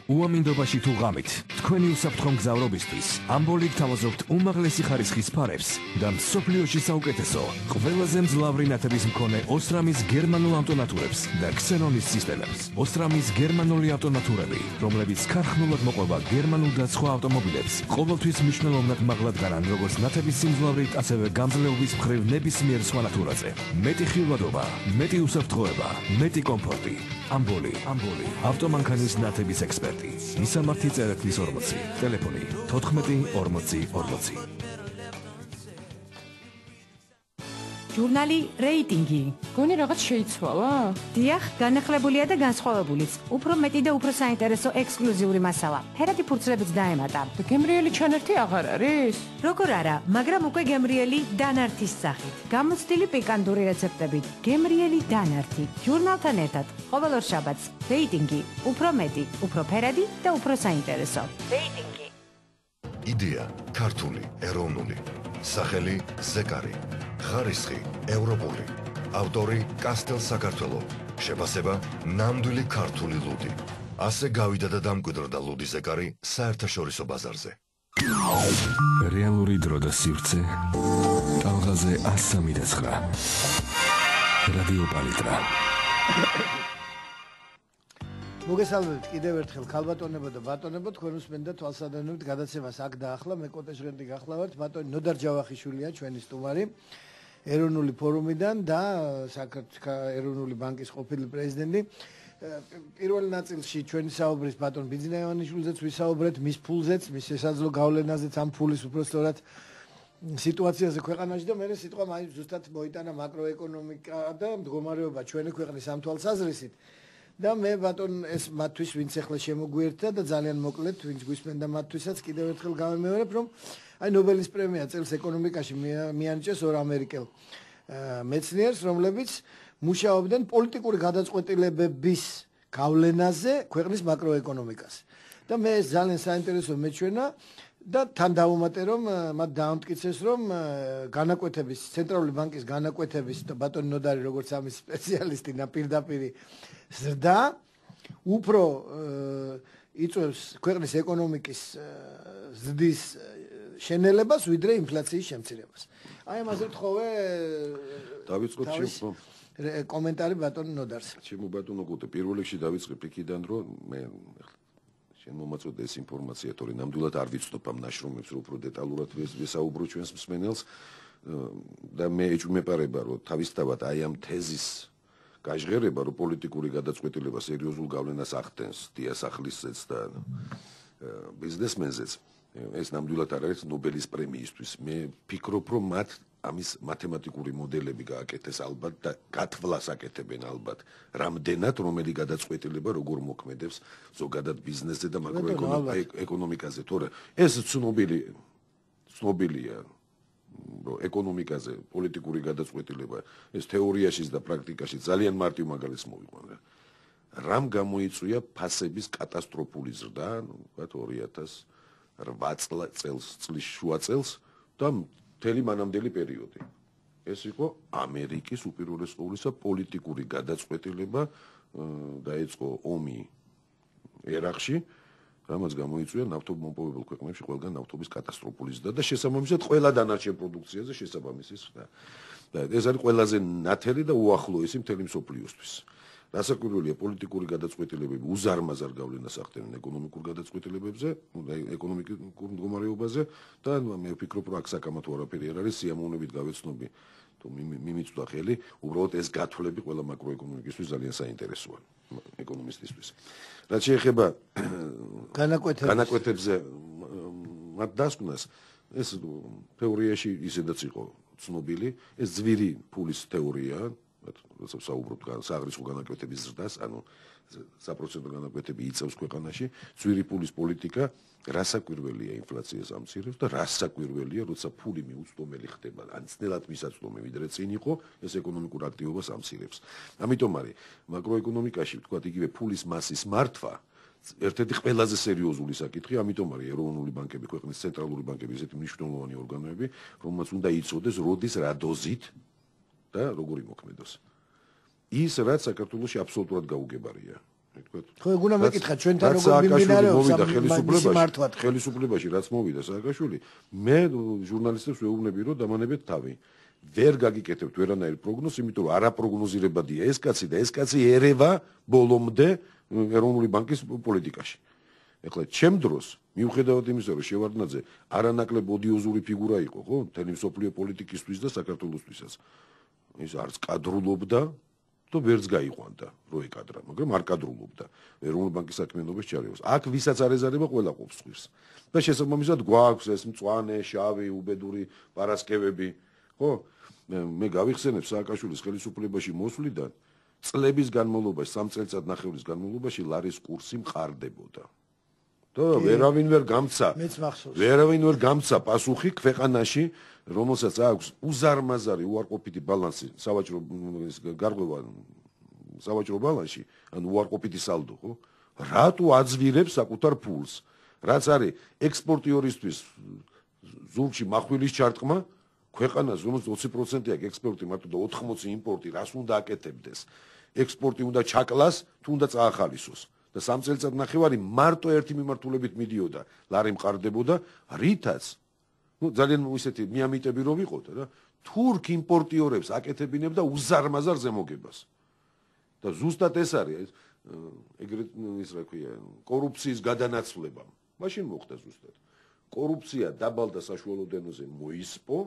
უამინდობაში თუ ღამით, თქვენი უსაფრთხო მგზავრობისთვის ამბოლი გთავაზობთ უმაღლესი ხარისხის ფარებს და მსოფლიოში საუკეთესო, ყველაზე მძლავრი ნათების მქონე ოსრამის გერმანულ ავტონატურებს და ქსენონის სისტემებს. ოსრამის გერმანული ავტონატურები, რომლებიც ქარხნულად მოყვება გერმანულ და სხვა ავტომობილებს, ყოველთვის მნიშვნელოვნად მაღლად განან როგორც ნათების სიმძლავრით, ასევე გამძლეობის მხრივ ნებისმიერ სხვა ნათურაზე. მეტი ხილვადობა, მეტი უსაფრთხოება, მეტი კომფორტი. ამბოლი. ავტომანქანის ნათების ექსპერტი. მისამართი წერეთლის 40. ტელეფონი 14 40 40. ჟურნალი რეიტინგი. გონი რაღაც შეიცვალა? დიახ, განახლებულია და განსხვავებულიც. უფრო მეტი და უფრო საინტერესო ექსკლუზიური მასალა. ფერადი ფურცლებიც დაემატა. და გემრიელი ჩანართი აღარ არის? როგორ არა, მაგრამ უკვე გემრიელი დანართის სახით. გამოცდილი პიკანტური რეცეპტებით. გემრიელი დანართი. ჟურნალთან ერთად. ყოველ ორ შაბათს. რეიტინგი. უფრო მეტი, უფრო ფერადი და უფრო საინტერესო. რეიტინგი. იდეა ქართული, ეროვნული. სახელი ზეკარი. ხარისხი ევროპული. ავტორი კასტელ საქართველო. შეფასება ნამდვილი ქართული ლუდი. ასე გავიდა და დამკვიდრდა ლუდის ზეკარი საერთაშორისო ბაზარზე. რეალური დრო და სივრცე. ტალღაზე 103.9. რადიო პალიტრა. მოგესალმებით კიდევ ერთხელ ქალბატონებო და ბატონებო, თქვენ უსმენთ და თვალსაჩინოთ გადაცემას აქ და ახლა. მე კოტე ჟღენტი გახლავართ, ბატონი ნოდარ ჯავახიშვილია ჩვენი სტუმარი ეროვნული ფორუმიდან და ეროვნული ბანკის ყოფილი პრეზიდენტი. პირველ ნაწილში ჩვენი საუბრის ბატონ ბიძინა ივანიშვილზეც ვისაუბრეთ, მის ფულზეც, მის შესაძლო გავლენაზეც, ამ ფულის უბრალოდ სიტუაციაზე ქვეყანაში და მე სიტყვა მაინც ზუსტად მოიტანა მაკროეკონომიკა და მდგომარეობა ჩვენი ქვეყნის ამ თვალსაზრისით. და მე ბატონ ეს მათთვის ვინც ახლა შემოგვიერთდა და ძალიან მოკლედ ვინც გვისმენდა მათთვისაც კიდევ ერთხელ გავემეორებ რომ აი ნობელის პრემია წელს ეკონომიკაში მიანიჭეს ორ ამერიკელ მეცნიერს რომლებიც მუშაობდნენ პოლიტიკური გადაწყვეტილებების გავლენაზე ქვეყნის მაკროეკონომიკას და მე ეს ძალიან საინტერესო მეჩვენა და თან დავუმატე რომ მათ დაამტკიცეს რომ განაკვეთების ცენტრალური ბანკის განაკვეთების და ბატონ ნოდარი როგორც ამის სპეციალისტი პირდაპირ ზრდა უფრო იწვევს ქვეყნის ეკონომიკის ზრდის შენელებას ვიდრე ინფლაციის შემცირებას. აი ამაზე თხოვე დავიწყოთ კომენტარი ბატონ ნოდარს. ჩემო ბატონო კუტე, პირველ რიგში დავიწყებ იქიდან რომ მე შენ მომაწოდე ეს ინფორმაცია, თორე ნამდვილად არ ვიცნობ ამ ნაშრომებს, რომ უფრო დეტალურად ვესაუბრო ჩვენს მსმენელს და მე ეჭვმეპარება რომ თავისთავად აი ამ თეზის გაჟღერება რომ პოლიტიკური გადაწყვეტილება სერიოზულ გავლენას ახდენს დიასახლისზეც და ბიზნესმენზეც ეს ნამდვილად არ არის ნობელის პრემიისთვის. მე ფიქრობ რომ მათ ამის მათემატიკური მოდელები გააკეთეს ალბათ და გათვლას აკეთებენ ალბათ რამდენად რომელი გადაწყვეტილება როგორ მოქმედებს ზოგადად ბიზნესზე და მაკროეკონომიკაზე. თორე ეს ცნობილია რომ ეკონომიკაზე პოლიტიკური გადაწყვეტილება ეს თეორიაშიც და პრაქტიკაში ძალიან მარტივ მაგალითს მოვიყვანე. რამ გამოიწვია ფასების კატასტროფული ზრდა, ვთქვათ 2000 8 წლის შუა წელს და მთელი მანამდელი პერიოდი. ეს იყო ამერიკის უპირველეს ყოვლისა პოლიტიკური გადაწყვეტილება დაიწყო ომი ერაყში, რამაც გამოიწვია ნავთობმომპოვებელ ქვეყნებში ყველგან ნავთობის კატასტროფული ზრდა და შესაბამისად ყველა დანარჩენ პროდუქციაზე შესაბამისი ზრდა. და ეს არის ყველაზე ნათელი და უახლოესი მთელი მსოფლიოსთვის. რასაკვირველია პოლიტიკური გადაწყვეტილებები უზარმაზარ გავლენას ახდენენ ეკონომიკურ გადაწყვეტილებებზე, ეკონომიკურ მდგომარეობაზე და მე ვფიქრობ, რომ აქ საკამათო არაფერი არ არის, სიამოვნებით გავეცნობი თუ მიმიწვდა ხელი, უბრალოდ ეს გათვლები ყველა მაკროეკონომიკისთვის ძალიან საინტერესოა ეკონომისტისთვის. რაც შეეხება განაკვეთებზე მათ დასკვნას, ეს თეორიაში ისედაც იყო ცნობილი, ეს ძვირი ფულის თეორია, როცა საუბრობთ საღრიცხვო განაკვეთების ზრდას, ანუ საპროცენტო განაკვეთები იწევს ქვეყანაში, ძვირი ფულის პოლიტიკა რასაკვირველია ინფლაციას ამცირებს და რასაკვირველია, როცა ფული მიუწვდომელი ხდება, ან ძნელად მისაწვდომი ვიდრე წინ იყო, ეს ეკონომიკურ აქტივობას ამცირებს. ამიტომ არის მაკროეკონომიკაში, თქვათ, იგივე ფულის მასის მართვა ერთ-ერთი ყველაზე სერიოზული საკითხი, ამიტომ არის ეროვნული ბანკები, ქვეყნის ცენტრალური ბანკები, ესეთი მნიშვნელოვანი ორგანოები, რომელმაც უნდა იცოდეს, როდის რა დოზით და როგორ იმოქმედოს. ის რაც საქართველოში აბსოლუტურად გაუგებარია. ხო, ეგ უნდა მეკითხა ჩვენთან როგორ მიმდინარეობს ხელისუფლებაში რაც მოვიდა სააკაშვილი, მე ჟურნალისტებს ვეუბნები, რომ დამანებეთ თავი. ვერ გაგიკეთებთ ვერანაირ პროგნოზს, იმიტომ რომ არაპროგნოზირებადია ეს კაცი და ეს კაცი ერევა ბოლომდე ეროვნული ბანკის პოლიტიკაში. ეხლა ჩემ დროს მიუხედავად იმისა, რომ შევარდნაძე არანაკლებ ოდიოზური ფიგურა იყო, ხო, მთელი მსოფლიო პოლიტიკისთვის და საქართველოსთვისაც. ის არც კადრულობდა და ვერც გაიყვანდა რო ეკადრა, მაგრამ არ კადრულობდა ეროვნული ბანკის საქმიანობის ჩარევას. აქ ვისაც არ ეზარება, ყველა ყოფს ხვირს. და შესაბამისად გვაქვს ეს მწვანე, შავი, უბედური პარასკევები, ხო? მე გავიხსენებ სააკაშვილის ხელისუფლებაში მოსვლიდან წლების განმავლობაში, 3 წელიწად ნახევრის განმავლობაში ლარის კურსი მყარდებოდა. და ვერავინ ვერ გამცა. ვერავინ ვერ გამცა პასუხი ქვეყანაში, რომელსაც აქვს უზარმაზარი უარყოფითი ბალანსი სავაჭრო გარღვევა სავაჭრო ბალანსში, ანუ უარყოფითი სალდო, ხო? რატო აძვირებს საკუთარ ფულს? რაც არის ექსპორტიორისთვის ზურგში מחვილის ჩარტყმა, ქვეყანას რომელსაც 20% აქვს ექსპორტი, მარტო და 80 იმპორტი, რას უნდა აკეთებდეს? ექსპორტი უნდა ჩაკლას, თუ უნდა წაახალისოს. და 3 წელიწად ნახევარი მარტო ერთი მიმართულებით მიდიოდა, ლარი მყარდებოდა, რითაც ძალიან ისეთი მიამიტები რომ ვიყოთ რა, თურქ იმპორტიორებს აკეთებინებდა უზარმაზარ ზემოგებას. და ზუსტად ეს არის ეგრეთ ის რა ქვია, კორუფციის გადანაცვლება. მაშინ მოხდა ზუსტად. კორუფცია დაბალ და საშუალო დონეზე მოისპო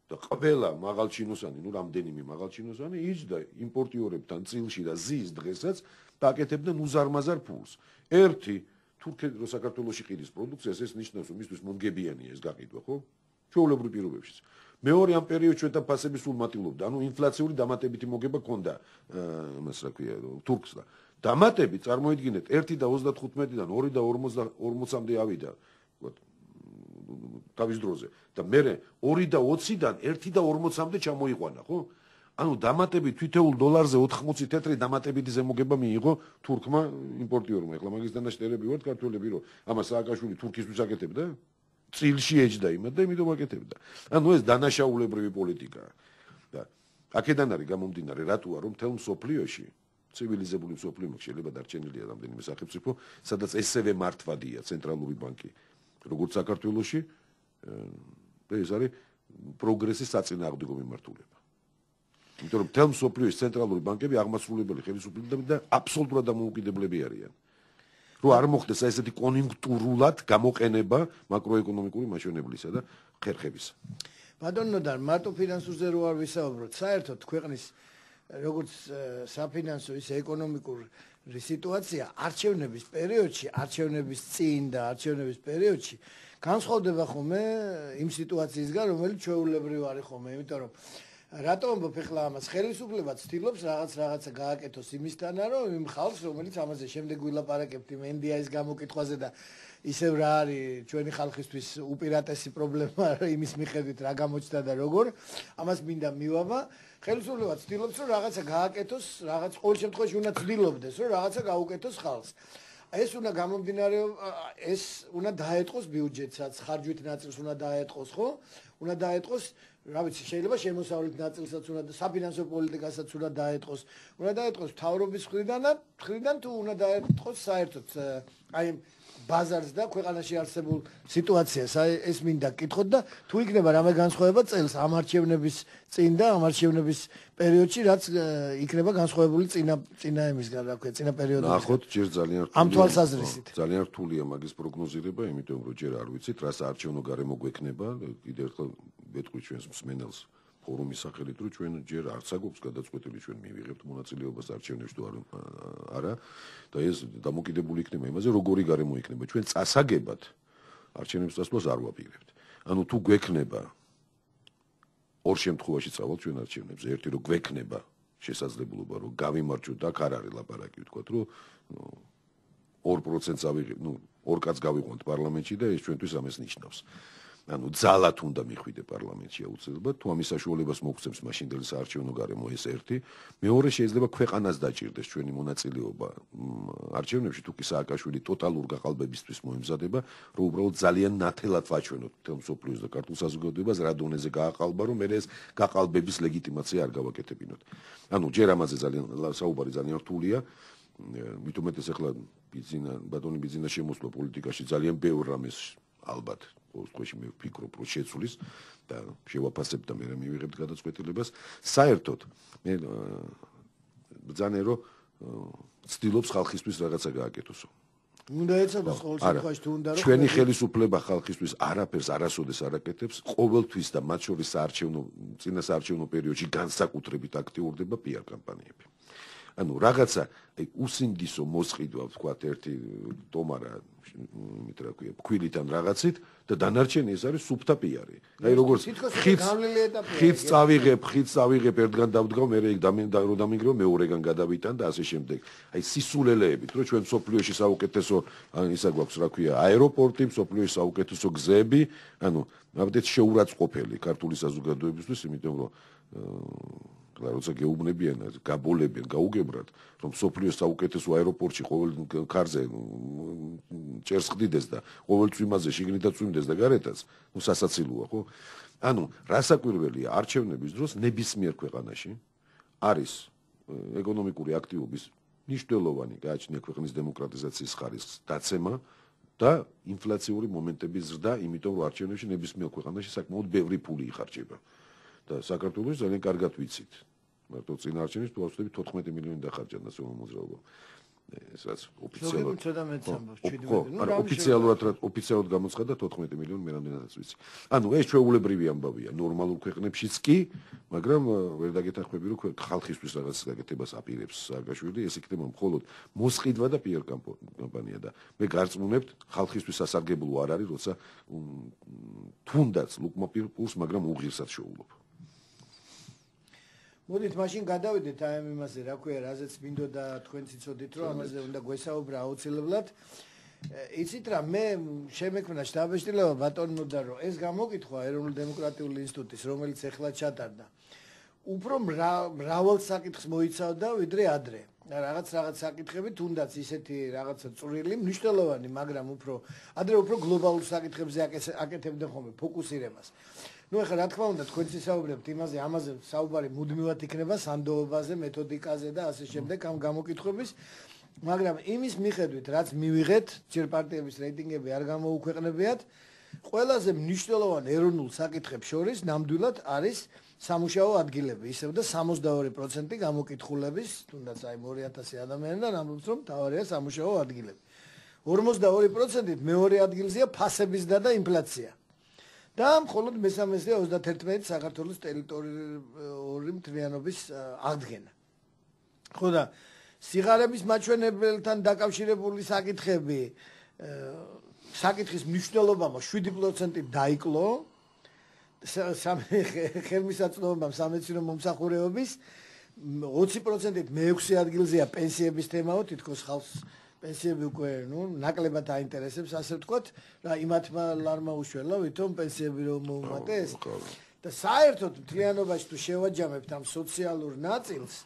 და ყველა მაღალჩინოსანი, ну რამდენიმე მაღალჩინოსანი იჯდა იმპორტიორებთან წილში და ზის დღესაც და აკეთებდნენ უზარმაზარ ფულს. ერთი თურქეთი რო საქართველოში ყიდის პროდუქციას, ეს ნიშნავს, რომ მისთვის მომგებიანია ეს გაყიდვა, ხო? ჩვეულებრივ პირობებშიც. მეორე ამ პერიოდში ჩვენთან ფასები სულ მატილობდა, ანუ ინფლაციური დამატებითი მოგება ჰქონდა მას რა ქვია, თურქს და დამატები წარმოიდგინეთ 1.35-დან 2.40-მდე ავიდა, ვთქვათ, თავის დროზე და მე 2.20-დან 1.40-მდე ჩამოიყვანა, ხო? ანუ დამატები თითოეულ დოლარზე 80 თეთრი დამატებითი ზემოგება მიიღო თურქმა იმპორტიორმა. ეხლა მაგის დანაშტერები ვართ ქართველები, რომ ამას სააკაშვილი თურქისთვის აკეთებდა? წილში ეჯდა იმად და იმით აკეთებდა. ანუ ეს დანაშაულებრივი პოლიტიკაა. და აქედან არის გამომდინარე, რატოა რომ მთელ მსოფლიოში ცივილიზებული მსოფლიო შეიძლება დარჩენილია რამდენიმე სახელმწიფო, სადაც ესევე მართვადია ცენტრალური ბანკი, როგორც საქართველოში, და ეს არის პროგრესის საწინააღმდეგო მიმართულება. იმიტომ რომ მთელ მსოფლიოში ცენტრალური ბანკები აღმასრულებელი ხელისუფლებები და აბსოლუტურად დამოუკიდებლები არიან. რომ არ მოხდეს ესეთი კონიუნქტურულად გამოყენება მაკროეკონომიკური მაჩვენებლისა და ხერხებისა. ბატონო და მარტო ფინანსურზე რო არ ვისაუბროთ, საერთოდ ქვეყნის როგორც საფინანსო ისე ეკონომიკური სიტუაცია არჩევნების პერიოდში, არჩევნების წინ და არჩევნების პერიოდში განსხვავდება ხოლმე იმ სიტუაციისგან, რომელიც ჩვეულებრივ არის ხოლმე, იმიტომ რომ რატომ ამბობ ახლა ამას? ხელისუფლება ცდილობს რაღაცა გააკეთოს იმისთანა, რომ იმ ხალხს, რომელიც ამაზე შემდეგ ვილაპარაკებთ იმ NDI-ის გამოკითხვაზე და ისევ რა არის ჩვენი ხალხისთვის უპირატესი პრობლემა იმის მიხედვით რა გამოჩნდა და როგორ ამას მინდა მივაბა. ხელისუფლება ცდილობს, რომ რაღაცა გააკეთოს, რაღაც ყოველ შემთხვევაში უნდა ცდილობდეს, რომ რაღაცა გაუკეთოს ხალხს. ეს უნდა გამომდინარეობა, ეს უნდა დაეტყოს ბიუჯეტსაც, ხარჯვით ნაწილს უნდა დაეტყოს, ხო? უნდა დაეტყოს, რა ვიცი, შეიძლება შემოსავლით ნაწილსაც უნდა საფინანსო პოლიტიკასაც უნდა დაეტყოს. უნდა დაეტყოს მთავრობის მხრიდან თუ უნდა დაეტყოს საერთოდ აი ბაზარს და ქვეყანაში არსებულ სიტუაციას. აი ეს მინდა გკითხოთ და თუ იქნება რამე განსხვავება წელს ამ არჩევნების წინ და ამ არჩევნების პერიოდში, რაც იქნება განსხვავებული წინა ემისგან, რა ქვია, წინა პერიოდში. ნახოთ, ჯერ ძალიან რთულია. ამ თვალსაზრისით. ძალიან რთულია მაგის პროგნოზირება, იმიტომ რომ ჯერ არ ვიცით, რა საარჩევნო გარემო გვექნება. კიდევ ერთხელ ვეტყვი ჩვენს მსმენელს ფორუმის სახელით, რომ ჩვენ ჯერ არც აგვაქვს გადაწყვეტილი ჩვენ მივიღებთ მონაწილეობას არჩევნებში თუ არა და ეს დამოკიდებული იქნება იმაზე, როგორი გარემო იქნება. ჩვენ წასაგებად არჩევნებს წასვლას არ ვაპირებთ. ანუ თუ გვექნება ორ შემთხვევაში წავალ ჩვენ არჩევნებზე. ერთი რომ გვექნება შესაძლებლობა რომ გავიმარჯვოთ და არ არის ლაპარაკი, ვთქვათ, რომ 2%-ს ავიღებ, ორ კაცს გავიყვანთ პარლამენტში და ეს ჩვენთვის ამას ნიშნავს. ანუ ძალად უნდა მიხვიდე პარლამენტში აუცილებლად, თუ ამის საშუალებას მოგცემს მაშინდელი საარჩევნო გარემო ეს ერთი. მეორე შეიძლება ქვეყანას დაჭირდეს ჩვენი მონაწილეობა არჩევნებში, თუ კი სააკაშვილი ტოტალურ გაყალბებისთვის მოემზადება, რომ უბრალოდ ძალიან ნათელად ვაჩვენოთ მთელ მსოფლიოს და ქართულ საზოგადოებას რა დონეზე გააყალბა, რომ მე ეს გაყალბების ლეგიტიმაცია არ გავაკეთებინოთ. ანუ ჯერ ამაზე საუბარი ძალიან რთულია. მით უმეტეს ახლა ბატონი ბიძინა შემოსვლა პოლიტიკაში ძალიან ბევრ რამეს ალბათ ყოველთვის მე ვფიქრობ, რომ შეცვლის და შევაფასებ და მე მივიღებთ გადაწყვეტილებას. საერთოდ მე ბრძანე რომ ცდილობს ხალხისთვის რაღაცა გააკეთოსო. უნდა ეცადოს ყოველ შემთხვევაში თუ უნდა რომ ჩვენი ხელისუფლება ხალხისთვის არაფერს არასოდეს არ აკეთებს, ყოველთვის და მათ შორის წინა საარჩევნო პერიოდში განსაკუთრებით აქტიურდება PR კამპანიები. ანუ რაღაცა უსინდისო მოსყიდვა ვთქვათ ერთი ტომარა იმით რა ქვია ფქვილიდან რაღაცით და დანარჩენი ეს არის სუფთა პიარი. აი როგორც ხიდს წავიღებ ერთგან დავდგავ მე იქ რო დამიგროვ მეორეგან გადავიტან და ასე შემდეგ. აი სისულელეებით რომ ჩვენ სოფლიოში საუკეთესო ისა გვაქვს რა ქვია აეროპორტი, სოფლიოში საუკეთესო გზები, ანუ აბდეთ შეურაცხყოფელი ქართული საზოგადოებისთვის, იმიტომ რომ როცა გეუბნებიან, გაბოლებიან, გაუგებრად, რომ სოფლიოს საუკეთესო აეროპორტში ყოველ ქარზე ჭერს ხდიდეს და ყოველ წვიმაზე შიგნითაც წვიმდეს და გარეთაც, სასაცილოა, ხო? ანუ რასაკვირველია, არჩევნების დროს ნებისმიერ ქვეყანაში არის ეკონომიკური აქტივობის მნიშვნელოვანი გააჩნია ქვეყნის დემოკრატიზაციის ხარისხის დაცემა და ინფლაციური მომენტების ზრდა, იმიტომ რომ არჩევნებში ნებისმიერ ქვეყანაში საკმაოდ ბევრი ფული იხარჯება. და საქართველოს ძალიან კარგად ვიცით. მარტო წინა არჩევნებში თუ ავსვდები 14 მილიონი დახარჯა ნაციონალურ მოძრაობამ. ესაც ოფიციალურად გამოცხადდა 14 მილიონი მე რამდენადაც ვიცი. ანუ ეს ჩვეულებრივი ამბავია ნორმალურ ქვეყნებშიც კი, მაგრამ ვერ დაგეთანხმები რომ ხალხისთვის რაღაც გაკეთებას აპირებს სააკაშვილი, ეს იქნება მხოლოდ მოსყიდვა და PR კამპანია და მე გარწმუნებთ ხალხისთვის სასარგებლო არ არის, როცა თუნდაც ლუკმოპირპულს, მაგრამ უღირსად შოულობ. მოდით მაშინ გადავიდეთ აი ამ იმაზე, რა ქვია, რაზეც მინდოდა თქვენ ციცოდით, რომ ამაზე უნდა გვესაუბრა აუცილებლად. იცით რა, მე შემექმნა შტაბ-ეშტილება ბატონმოდა, რომ ეს გამოკითხვა ეროვნულ დემოკრატიული ინსტიტუტის, რომელიც ეხლა ჩატარდა, უფრო მრავალ საკითხს მოიცავდა, ვიდრე ადრე. რაღაც საკითხები, თუნდაც ისეთი რაღაცა წვრილი, მნიშვნელოვანი, მაგრამ ადრე უფრო გლობალურ საკითხებზე აკეთებდნენ ხოლმე ფოკუსირებას. ნუ ეხლა რა თქმა უნდა თქვენ ისაუბრებთ ამაზე საუბარი მუდმივად იქნება სანდოობაზე, მეთოდიკაზე და ასე შემდეგ ამ გამოკითხვების, მაგრამ იმის მიხედვით, რაც მივიღეთ, ჯერ პარტიების რეიტინგები არ გამოუქვეყნებიათ, ყველაზე მნიშვნელოვანი ეროვნულ საკითხებს შორის ნამდვილად არის სამუშაო ადგილები, ისევ და 62% გამოკითხულების, თუნდაც აი 2000 ადამიანიდან ამბობს, რომ თავარია სამუშაო ადგილები. 42%-ით მეორე ადგილზეა ფასებიზდა და ინფლაცია. და მხოლოდ მესამეზეა 31 საქართველოს ტერიტორიული მთლიანობის აღდგენა. ხო და სიღარების მაჩვენებელთან დაკავშირებული საკითხის მნიშვნელობამ 7% დაიკლო, ხელმისაწვდომობამ სამეცნიერო მომსახურეობის 20%-ით მე-6 ადგილზეა პენსიების თემაო, თითქოს ხალხს პენსიები უკვე ნაკლებად აინტერესებს, ასე ვთქვათ, რა იმათმა ლარმა უშველა, ვითომ პენსიები რომ მოუმატეს და საერთოდ მთლიანობაში თუ შევაჯამებთ ამ სოციალურ ნაწილს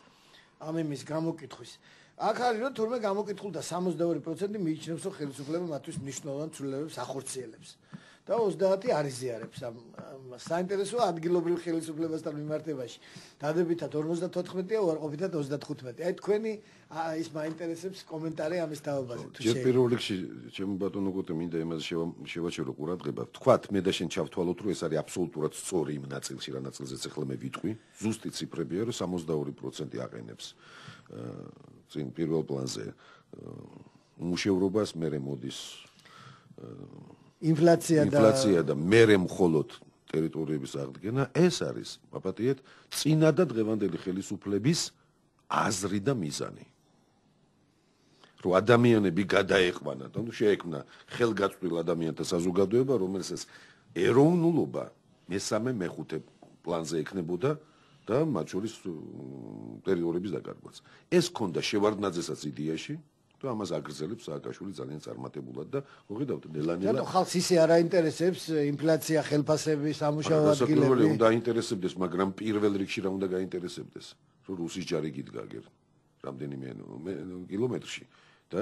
ამ იმის გამოკითხვის, აქ არის რომ თურმე გამოკითხულთა 62% მიიჩნევს რომ ხელისუფლება მათთვის მნიშვნელოვან ცვლილებებს ახორციელებს. და 30 არ იზიარებს ამ საინტერესოა ადგილობრივ ხელისუფლებასთან მიმართებაში. დადებითად 54-ია, უარყოფითად 35. აი თქვენი ის მაინტერესებს კომენტარი ამის თავაზე. ჯერ პირველ რიგში ჩემო ბატონო გოტე მინდა იმაზე შევაჩერო ყურადღება. თქვათ მე და შენ ჩავთვალოთ რომ ეს არის აბსოლუტურად სწორი იმ ნაწილში, რა ნაწილზეც ახლა მე ვიტყვი. ზუსტი ციფრებია რომ 62% აყენებს წინ პირველ პლანზე უმუშევრობას, მერე მოდის ინფლაცია და მერე მხოლოდ ტერიტორიების აღდგენა, ეს არის მაპატიეთ წინა და დღევანდელი ხელისუფლების აზრი და მიზანი. რომ ადამიანები გადაეყვანათ, ანუ შეექმნა ხელგაწვრილ ადამიანთა საზოგადოება, რომელსაც ეროვნულობა მესამე მეხუთე პლანზე ექნებოდა და მათ შორის ტერიტორიების დაკარგვაც. ეს ქონდა შევარდნაძესაც იდეაში და ამას აგრძელებს სააკაშვილი ძალიან წარმატებულად და მოხდავთ ნელანელა. რატო ხალხს ისე არ აინტერესებს ინფლაცია, ხელფასები, სამუშაო ადგილები? უნდა აინტერესებდეს, მაგრამ პირველ რიგში რა უნდა გაინტერესებდეს? რომ რუსის ჯარი გიდგა გერ რამდენიმე კილომეტრში და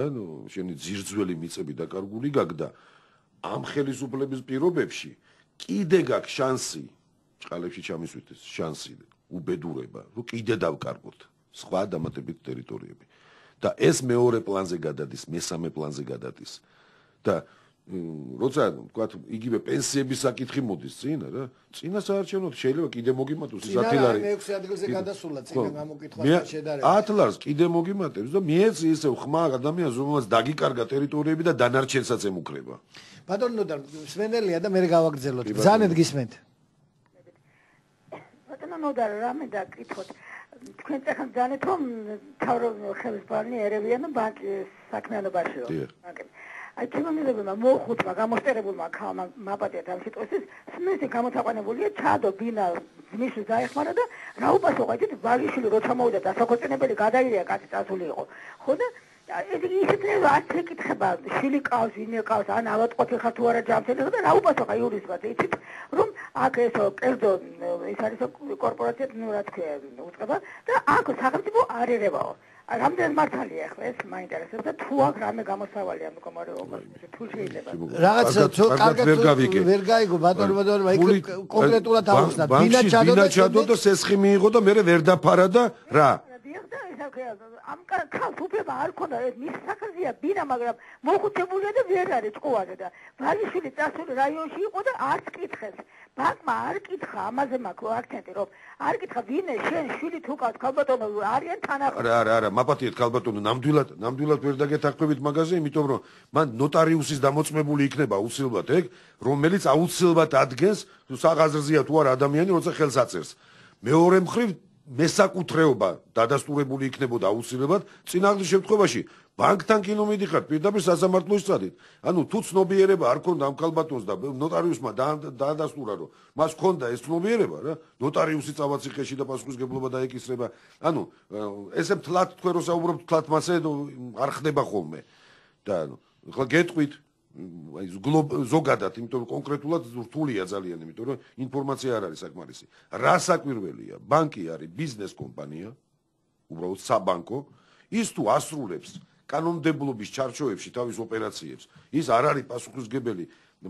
შენი ძირძველი მიწები დაკარგული გაგდა. ამ ხელისუფლების პირობებში კიდე გაქვს შანსი, ჭყალებში ჩამისვით ეს შანსი, უბედურება, რომ კიდე დავკარგოთ სხვა დამატებით ტერიტორიები. და ეს მეორე პლანზე გადადის, მესამე პლანზე გადადის. და როცა ვთქვათ, იგივე პენსიების საკითხი მოდის წინა რა, წინა საარჩევნოდ შეიძლება კიდე მოგიმატოს ის 10 ლარი. მე 6 ადგილზე გადასულა წინა გამოკითხვასთან შედარებით. 10 ლარს კიდე მოგიმატებს და მიეცი ისევ ხმა ადამიანს, რომელსაც დაგიკარგა ტერიტორიები და დანარჩენსაც ემუქრება. ბატონო და სვენელია და მე გავაგრძელოთ. ბრძანეთ გისმენთ. ბატონო ნოდა რამე დაკითხოთ. თქვენ ახლა ძანეთ რომ თავრობრივი ხელისუფლება ერევიან ბანკის საქმიანობაშიო. აი ჩემომილებმა მოხუთმა გამოსტერებულმა ქალმა მაპატიეთ ამ სიტყვისთვის სმესი გამოთაყვანებულია ჩადო ბინა ძმისს დაეხმარა და რა უპასო ყიდით ვაგიშვილი როცა მოვიდა დასაქორწინებელი გადაირია კაცი წასული იყო. ხო და ეს ისეთი რაც ეკითხება შვილი ყავს ვინე ყავს ან ავატყოთი ხარ თუ არა ჯამთელი და რა უპასო ყა იურისმა იცით რომ აქ ესო კერძო ის არის კორპორაცია ნუ რა თქვია უწყება და აქ სახელმწიფო არ ერევაო. რამდენი მართალია ახლა ეს მაინტერესებს და თუ აქ რამე გამოსავალი ამ მდგომარეობაში თუ შეიძლება რაღაცა კარგად ვერ გაიგო ბატონო იქ კონკრეტულად აღხსნათ ბინა ჩადო და სესხი მიიღო და მე ვერ დაფარა და რა ამ ქალს უფლება არ ქონდა ეს მის სახელზეა ბინა მაგრამ მოხუცებულია და ვერ არის ჭკუაზე და ვალიშვილი წასული რაიონში იყო და არც კითხეს ბანკმა არ კითხა ამაზე მაქვს აქცენტი რომ არ კითხა ვინე შენ შვილი თუ ყავს ქალბატონო არიან თანახმად არა მაპატიეთ ქალბატონო ნამდვილად ვერ დაგეთანხმებით მაგაზე იმიტომ რომ მან ნოტარიუსის დამოწმებული იქნება აუცილებლად ეგ რომელიც აუცილებლად ადგენს საღაზრზეა თუ არა ადამიანი როცა ხელს აწერს მეორე მხრივ მესაკუთრეობა დადასტურებული იქნებოდა აუცილებლად წინააღმდეგ შემთხვევაში ბანკთან კი მომიდიხარ პირდაპირ სასამართლოს წადით ანუ თუ ცნობიერება არ ქონდა ამ ქალბატონს და ნოტარიუსმა დაადასტურა რომ მას ქონდა ეს ცნობიერება რა ნოტარიუსი წავაციხეში და პასუხისგებლობა დაეკისრება ანუ ესე მთლად თქვენ რო საუბრობთ მთლად მასე არ ხდება ხოლმე და ხო გეტყვით აი ზოგადად იმიტომ რომ კონკრეტულად რთულია ძალიან იმიტომ რომ ინფორმაცია არ არის საკმარისი რა საკვირველია ბანკი არის ბიზნეს კომპანია უბრალოდ საბანკო ის თუ ასრულებს კანონმდებლობის ჩარჩოებში თავის ოპერაციებს ის არ არის პასუხისმგებელი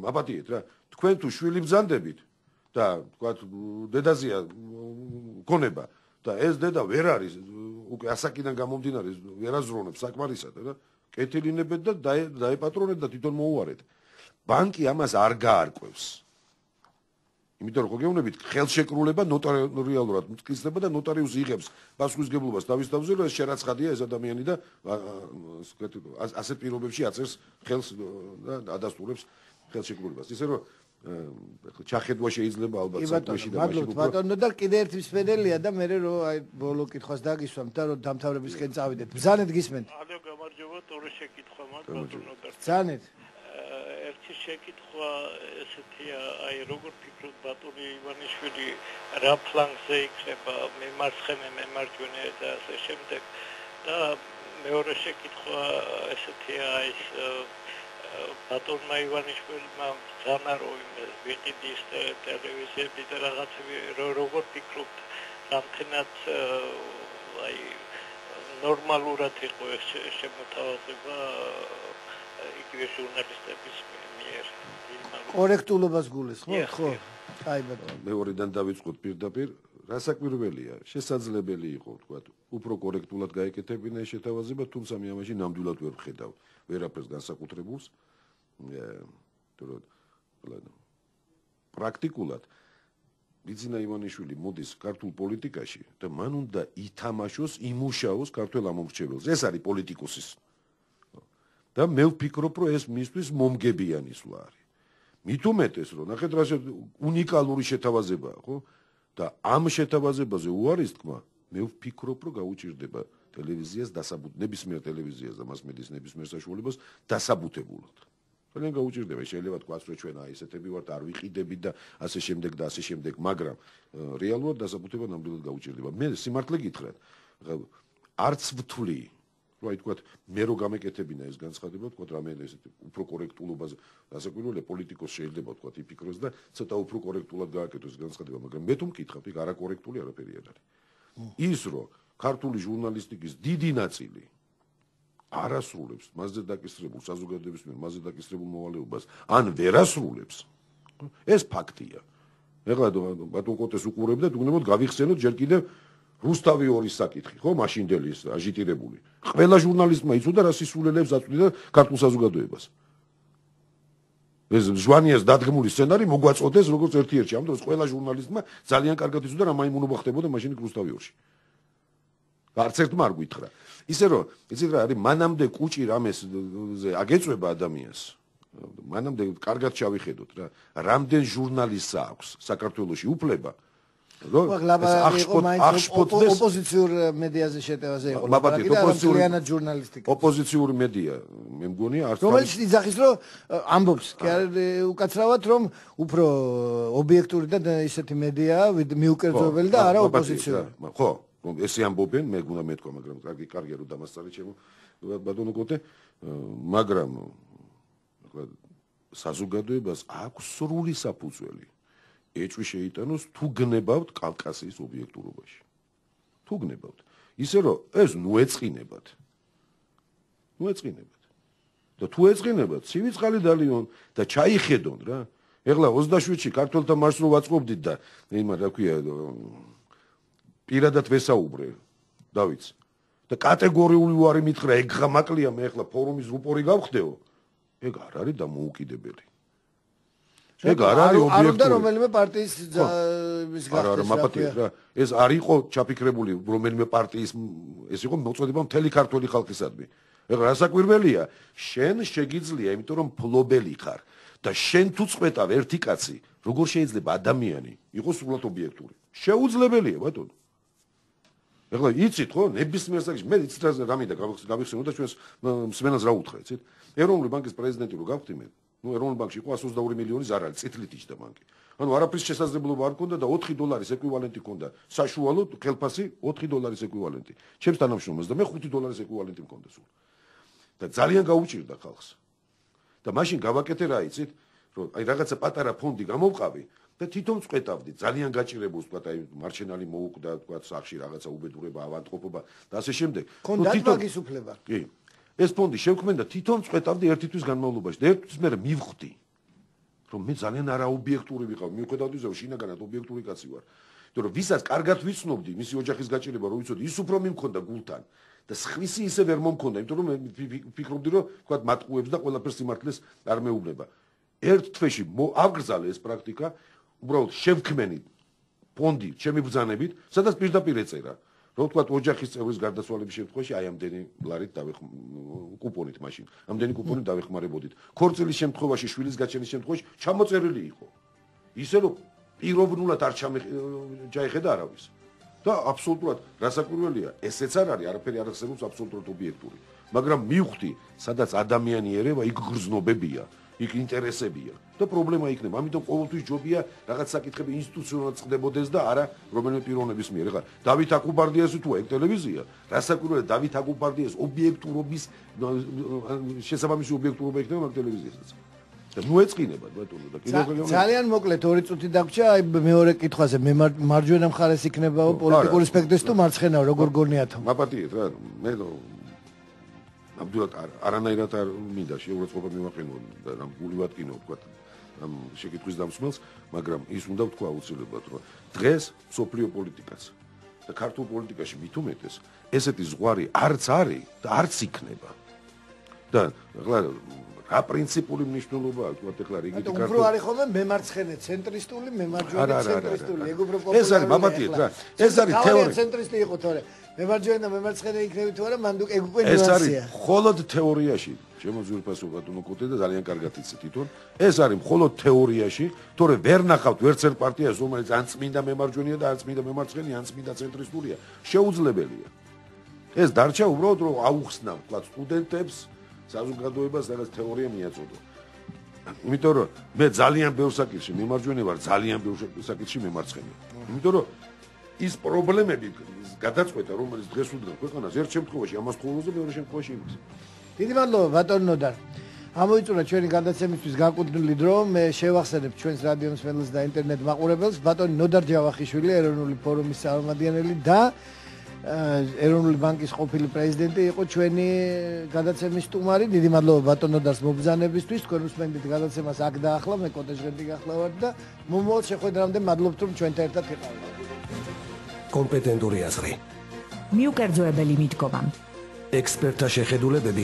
აბატიეთ რა თქვენ თუ შვილი ბრძანდებით და თქვათ დედაზეა გონება და ეს დედა ვერ არის უკვე ასაკიდან გამომდინარე ვერ აზროვნებს საკმარისად რა კეთილინებეთ და დაეპატრონეთ და თვითონ მოუარეთ. ბანკი ამას არ გაარკვევს. იმიტომ რომ გეუბნებით ხელშეკრულება ნოტარიალურად მტკიცდება და ნოტარიუსი იღებს პასუხისმგებლობას თავის თავზე რომ ეს შერაცხადია ეს ადამიანი და ასეთ პირობებში აწერს ხელს და ადასტურებს ხელშეკრულებას. ისე რომ ჩახედვა შეიძლება ალბათ საქმეში და მაშინ ბატონო და კიდე ერთი სპედელია და მე რო აი ბოლო კითხვას დაგისვამ და რომ დამთავრებისკენ წავიდეთ. ბრძანეთ გისმენთ. ალო გამარჯობა თორე შეკითხვა მაქვს. ბრძანეთ. ერთი შეკითხვა ესეთია აი როგორ ფიქრობთ ბატონი ივანიშვილი რა ფლანგზე იქნება მემარცხენე მემარჯვენე და ასე შემდეგ და მეორე შეკითხვა ესეთია ის ბატონმა ივანიშვილმა ზანარო ვიყიდის ტელევიზიები და რაღაცები როგორ ფიქრობთ რამდენად აი ნორმალურად იყო ეს შემოთავაზება იგივე ჟურნალისტების მიერ. კორექტულობას გულისხმობთ, ხო? აი ბატონო. მეორედან დავიწყოთ პირდაპირ. რასაკვირველია, შესაძლებელი იყო, თქვა, უფრო კორექტულად გაეკეთებინა ეს შეთავაზება, თუმცა მე ამაში ნამდვილად ვერ ვხედავ ვერაფერს განსაკუთრებულს. პრაქტიკულად ბიძინა ივანიშვილი მოდის ქართულ პოლიტიკაში და მან უნდა ითამაშოს, იმუშაოს ქართულ ამომრჩეველს. ეს არის პოლიტიკოსის. და მე ვფიქრობ, რომ ეს მისთვის მომგებიანი სვლა არის. მით უმეტეს, რომ ნახეთ რა უნიკალური შეთავაზებაა, ხო? და ამ შეთავაზებაზე უარის თქმა, მე ვფიქრობ, რომ გაუჭირდება ტელევიზიას ნებისმიერ ტელევიზიას და მასმედიის ნებისმიერ საშუალებას დასაბუთებულად. ძალიან გაუჭირდება, შეიძლება თქვას, რომ ჩვენ აი ესეთები ვართ, არ ვიყიდებით და ასე შემდეგ და ასე შემდეგ, მაგრამ რეალურად დასაბუთება ნამდვილად გაუჭირდება. მე სიმართლე გითხრათ, არც ვთვლი, რომ აი თქვათ, მე რო გამეკეთებინა ეს განცხადება, თქვათ რამე ესეთი უფრო კორექტულობაზე, დასაკვირველია პოლიტიკოს შეიძლება თქვათ იფიქროს და ცოტა უფრო კორექტულად გააკეთოს განცხადება, მაგრამ მე თუ მკითხავთ, იქ არაკორექტული არაფერი არ არის. ის რომ ქართული ჟურნალისტიკის დიდი ნაწილი არასრულებს მასზე დაკისრებულ საზოგადოების მიერ მასზე დაკისრებულ მოვალეობას, ან ვერასრულებს, ეს ფაქტია. ეხლა ბატონ კოტეს უყურებდეთ, უგნებოდ გავიხსენოთ ჯერ კიდევ რუსთავი 2-ის საკითხი, ხო, მაშინდელი ეს აჟიტირებული. ყველა ჟურნალისტმა იცოდა რა სისულელებს აწვდიდა ქართულ საზოგადოებას. ეს ჟვანიას დადგმული სცენარი მოგვაწოდეს როგორც ერთ-ერთი, ამ დროს ყველა ჟურნალისტმა ძალიან კარგად იცოდა რა მაიმუნობა ხდებოდა მაშინ რუსთავი 2-ში. არც ერთმა არ გითხრა. ისე რომ, იცით რა არის, მანამდე კუჭი რამესზე აგეწვება ადამიანს. მანამდე კარგად ჩავიხედოთ რა, რამდენ ჟურნალისტს აქვს საქართველოში უფლება. ოპოზიციურ მედიაზე შეტევაზე იყო. მაგრამ ჟურნალისტიკა. ოპოზიციური მედია, მე მგონია არც რომელიც იძახის რომ ამბობს, კი არა უკაცრავად რომ უფრო ობიექტური და ისეთი მედიაა, მიუკერძოებელი და არა ოპოზიციური. ხო, ესე ამბობენ, მე გუნა მეთქვა, მაგრამ კარგია რომ დამასწარე ჩემო ბატონო კოტე, მაგრამ საზოგადოებას აქვს სრული საფუძველი. ეჭვი შეიტანოს თუ გნებავთ კავკასიის ობიექტურობაში. თუ გნებავთ. ისე რომ ეს ნუეწყინებათ. და თუ ეწყინებათ, ცივი წყალი დალიონ და ჩაიხედონ რა. ეხლა 27-ში ქართველთა მარშს რო ვაწყობდით და იმან რა ქვია პირადად ვესაუბრე დავითს. და კატეგორიული უარი მითხრა, ეგ ხამაკლია მე ეხლა ფორუმის რუპორი გავხდეო. ეგ არ არის დამოუკიდებელი. ეგ არ არის ობიექტური. არ რომელიმე პარტიის ის გახდეს რა. ეს არ იყო ჩაფიქრებული რომელიმე პარტიის, ეს იყო მოწოდება მთელი ქართული ხალხისადმი. ეხლა რასაკვირველია, შენ შეგიძლია, იმიტომ რომ ფლობელი ხარ და შენ თუ წყვეტავ ერთი კაცი, როგორ შეიძლება ადამიანი იყოს სრულად ობიექტური? შეუძლებელია, ბატონო. ეხლა იცით ხო, ნებისმიერ საკითხში მე იცით რა მინდა გავიხსენო და ჩვენს მსმენელს რა უთხრა, იცით? ეროვნული ბანკის პრეზიდენტი რო გავხდი მე, ეროვნულ ბანკში იყო 122 მილიონი ზარალი წითლით იჯდა ბანკი. ანუ არაფრის შესაძლებლობა არ ქონდა და $4 ეკვივალენტი ქონდა. საშუალო ხელფასი $4 ეკვივალენტი. ჩემს თანამშრომელს და მე $5 ეკვივალენტი მქონდა სულ. და ძალიან გაუჭირდა ხალხს. და მაშინ გავაკეთე რა იცით, რომ აი რაღაცა პატარა ფონდი გამოვყავი და თვითონ წყვეტავდი ძალიან გაჭირებულს, თქვა აი მარჩენალი მოუკვდა, თქვა სახში რაღაცა უბედურება, ავადმყოფობა და ასე შემდეგ. ქონდა მაგის უფლება. კი. ეს ფონდი შევქმენ და თვითონ წყვეტავდი ერთი თვის განმავლობაში და ერთ თვის მე მივხვდი, რომ მე ძალიან არაობიექტური ვიყავ, მიუხედავად იმისა, რომ შინაგანად ობიექტური კაცი ვარ. იმიტომ რომ ვისაც კარგად ვიცნობდი, მისი ოჯახის გაჭირება რო ვიცოდი, ის უფრო მიმქონდა გულთან და სხვისი ისე ვერ მომქონდა, იმიტომ რომ მე ვფიქრობდი, რომ თქვა მატყუებს და ყველაფერს სიმართლეს არ მეუბნება. ერთ თვეში ავგრძალე ეს პრაქტიკა, უბრალოდ შევქმენი ფონდი ჩემი ბრძანებით, სადაც პირდაპირ ეწერა. რო თქვა ოჯახის წევრის გარდაცვალების შემთხვევაში აი ამდენი ლარით კუპონით მაშინ. ამდენი კუპონით დავეხმარებოდით. ქორწილის შემთხვევაში, შვილის გაჩენის შემთხვევაში ჩამოწერილი იყო. ისე რომ პიროვნულად არ ჩაიხედა არავის. და აბსოლუტურად რასაკვირველია, ესეც არ არის, არაფერი არ ახსენებს აბსოლუტურად ობიექტური. მაგრამ მივხვდი, სადაც ადამიანი ერევა, იქ გრძნობებია, იქ ინტერესებია და პრობლემა იქნება. ამიტომ ყოველთვის ჯობია რაღაც საკითხები ინსტიტუციონალურად წყდებოდეს და არა რომელიმე პიროვნების მიერ. ეხლა დავით აკუბარდიას თუ ეგ ტელევიზია, რასაკვირველია დავით აკუბარდიას ობიექტურობის შესაბამისი ობიექტურობა იქნება მაგ ტელევიზიასაც. და მოეწყინებათ ბატონო და კიდევ ძალიან მოკლედ 2 წუთი დაგვრჩა აი მეორე კითხვაზე მე მარჯვენა მხარეს იქნებაო პოლიტიკური სპექტრის თუ მარცხენაო როგორ გონიათო მაპატიეთ რა მე ნამდვილად არანაირად არ მინდა შეურაცხყოფა მივაყენო და რამ გული ვატკინო თქვა ამ შეკითხვის დამსმელს მაგრამ ის უნდა ვთქვა აუცილებლად რომ დღეს სოფლიო პოლიტიკაც და ქართულ პოლიტიკაში მით უმეტეს ესეთი ზღვარი არც არის და არც იქნება და ახლა რა პრინციპული მნიშვნელობა აქვს თქვა ეხლა რიგითი ქართული უფრო არის ხოლმე მემარცხენე ცენტრისტული მემარჯვენე ცენტრისტული ეგ უფრო პოპულარულია ეს არის მაპატიეთ რა ეს არის თეორია ცენტრისტი იყო თორე მემარჯვენე და მემარცხენე იქნები თუ არა მან ეგ უკვე ნიუანსია ეს არის ნიუანსია მხოლოდ თეორიაში ჩემო ძვირფასო ბატონო კოტე და ძალიან კარგად იცით თვითონ ეს არის მხოლოდ თეორიაში თორე ვერ ნახავთ ვერც ერთ პარტიას რომელიც ან წმინდა მემარჯვენეა და ან წმინდა მემარცხენეა ან წმინდა ცენტრისტულია შეუძლებელია ეს დარჩა უბრალოდ რომ აუხსნა თქვა სტუდენტებს საზოგადოებას რაღაც თეორია მიაწოდო იმიტომ რომ მე ძალიან ბევრ საკითხში მემარჯვენე ვარ ძალიან ბევრ საკითხში მემარცხენე იმიტომ რომ ის პრობლემები გადაწყვეტა რომელიც დღეს უდრა ქვეყანას ერთ შემთხვევაში ამას ხოლმეზე მეორე შემთხვევაში იმას დიდი მადლობა ბატონო ნოდარ ამოიწურა ჩვენი გადაცემისთვის განკუთვნილი დრო მე შევახსენებ ჩვენს რადიო მსმენელს და ინტერნეტ მაყურებელს ბატონი ნოდარ ჯავახიშვილი ეროვნული ფორუმის წარმომადგენელი და ეროვნული ბანკის ყოფილი პრეზიდენტი იყო ჩვენი გადაცემის სტუმარი დიდი მადლობა ბატონო ნოდარს მობრძანებისთვის თქვენ უსმენთ გადაცემას აქ და ახლა მე კოტეჟღენდი გახლავართ და მომავალ შეხვედრამდე მადლობთ რომ ჩვენთან ერთად იყავით კომპეტენტური აზრი მიუკერძოებელი მიდგომა ექსპერტთა შეხედულებები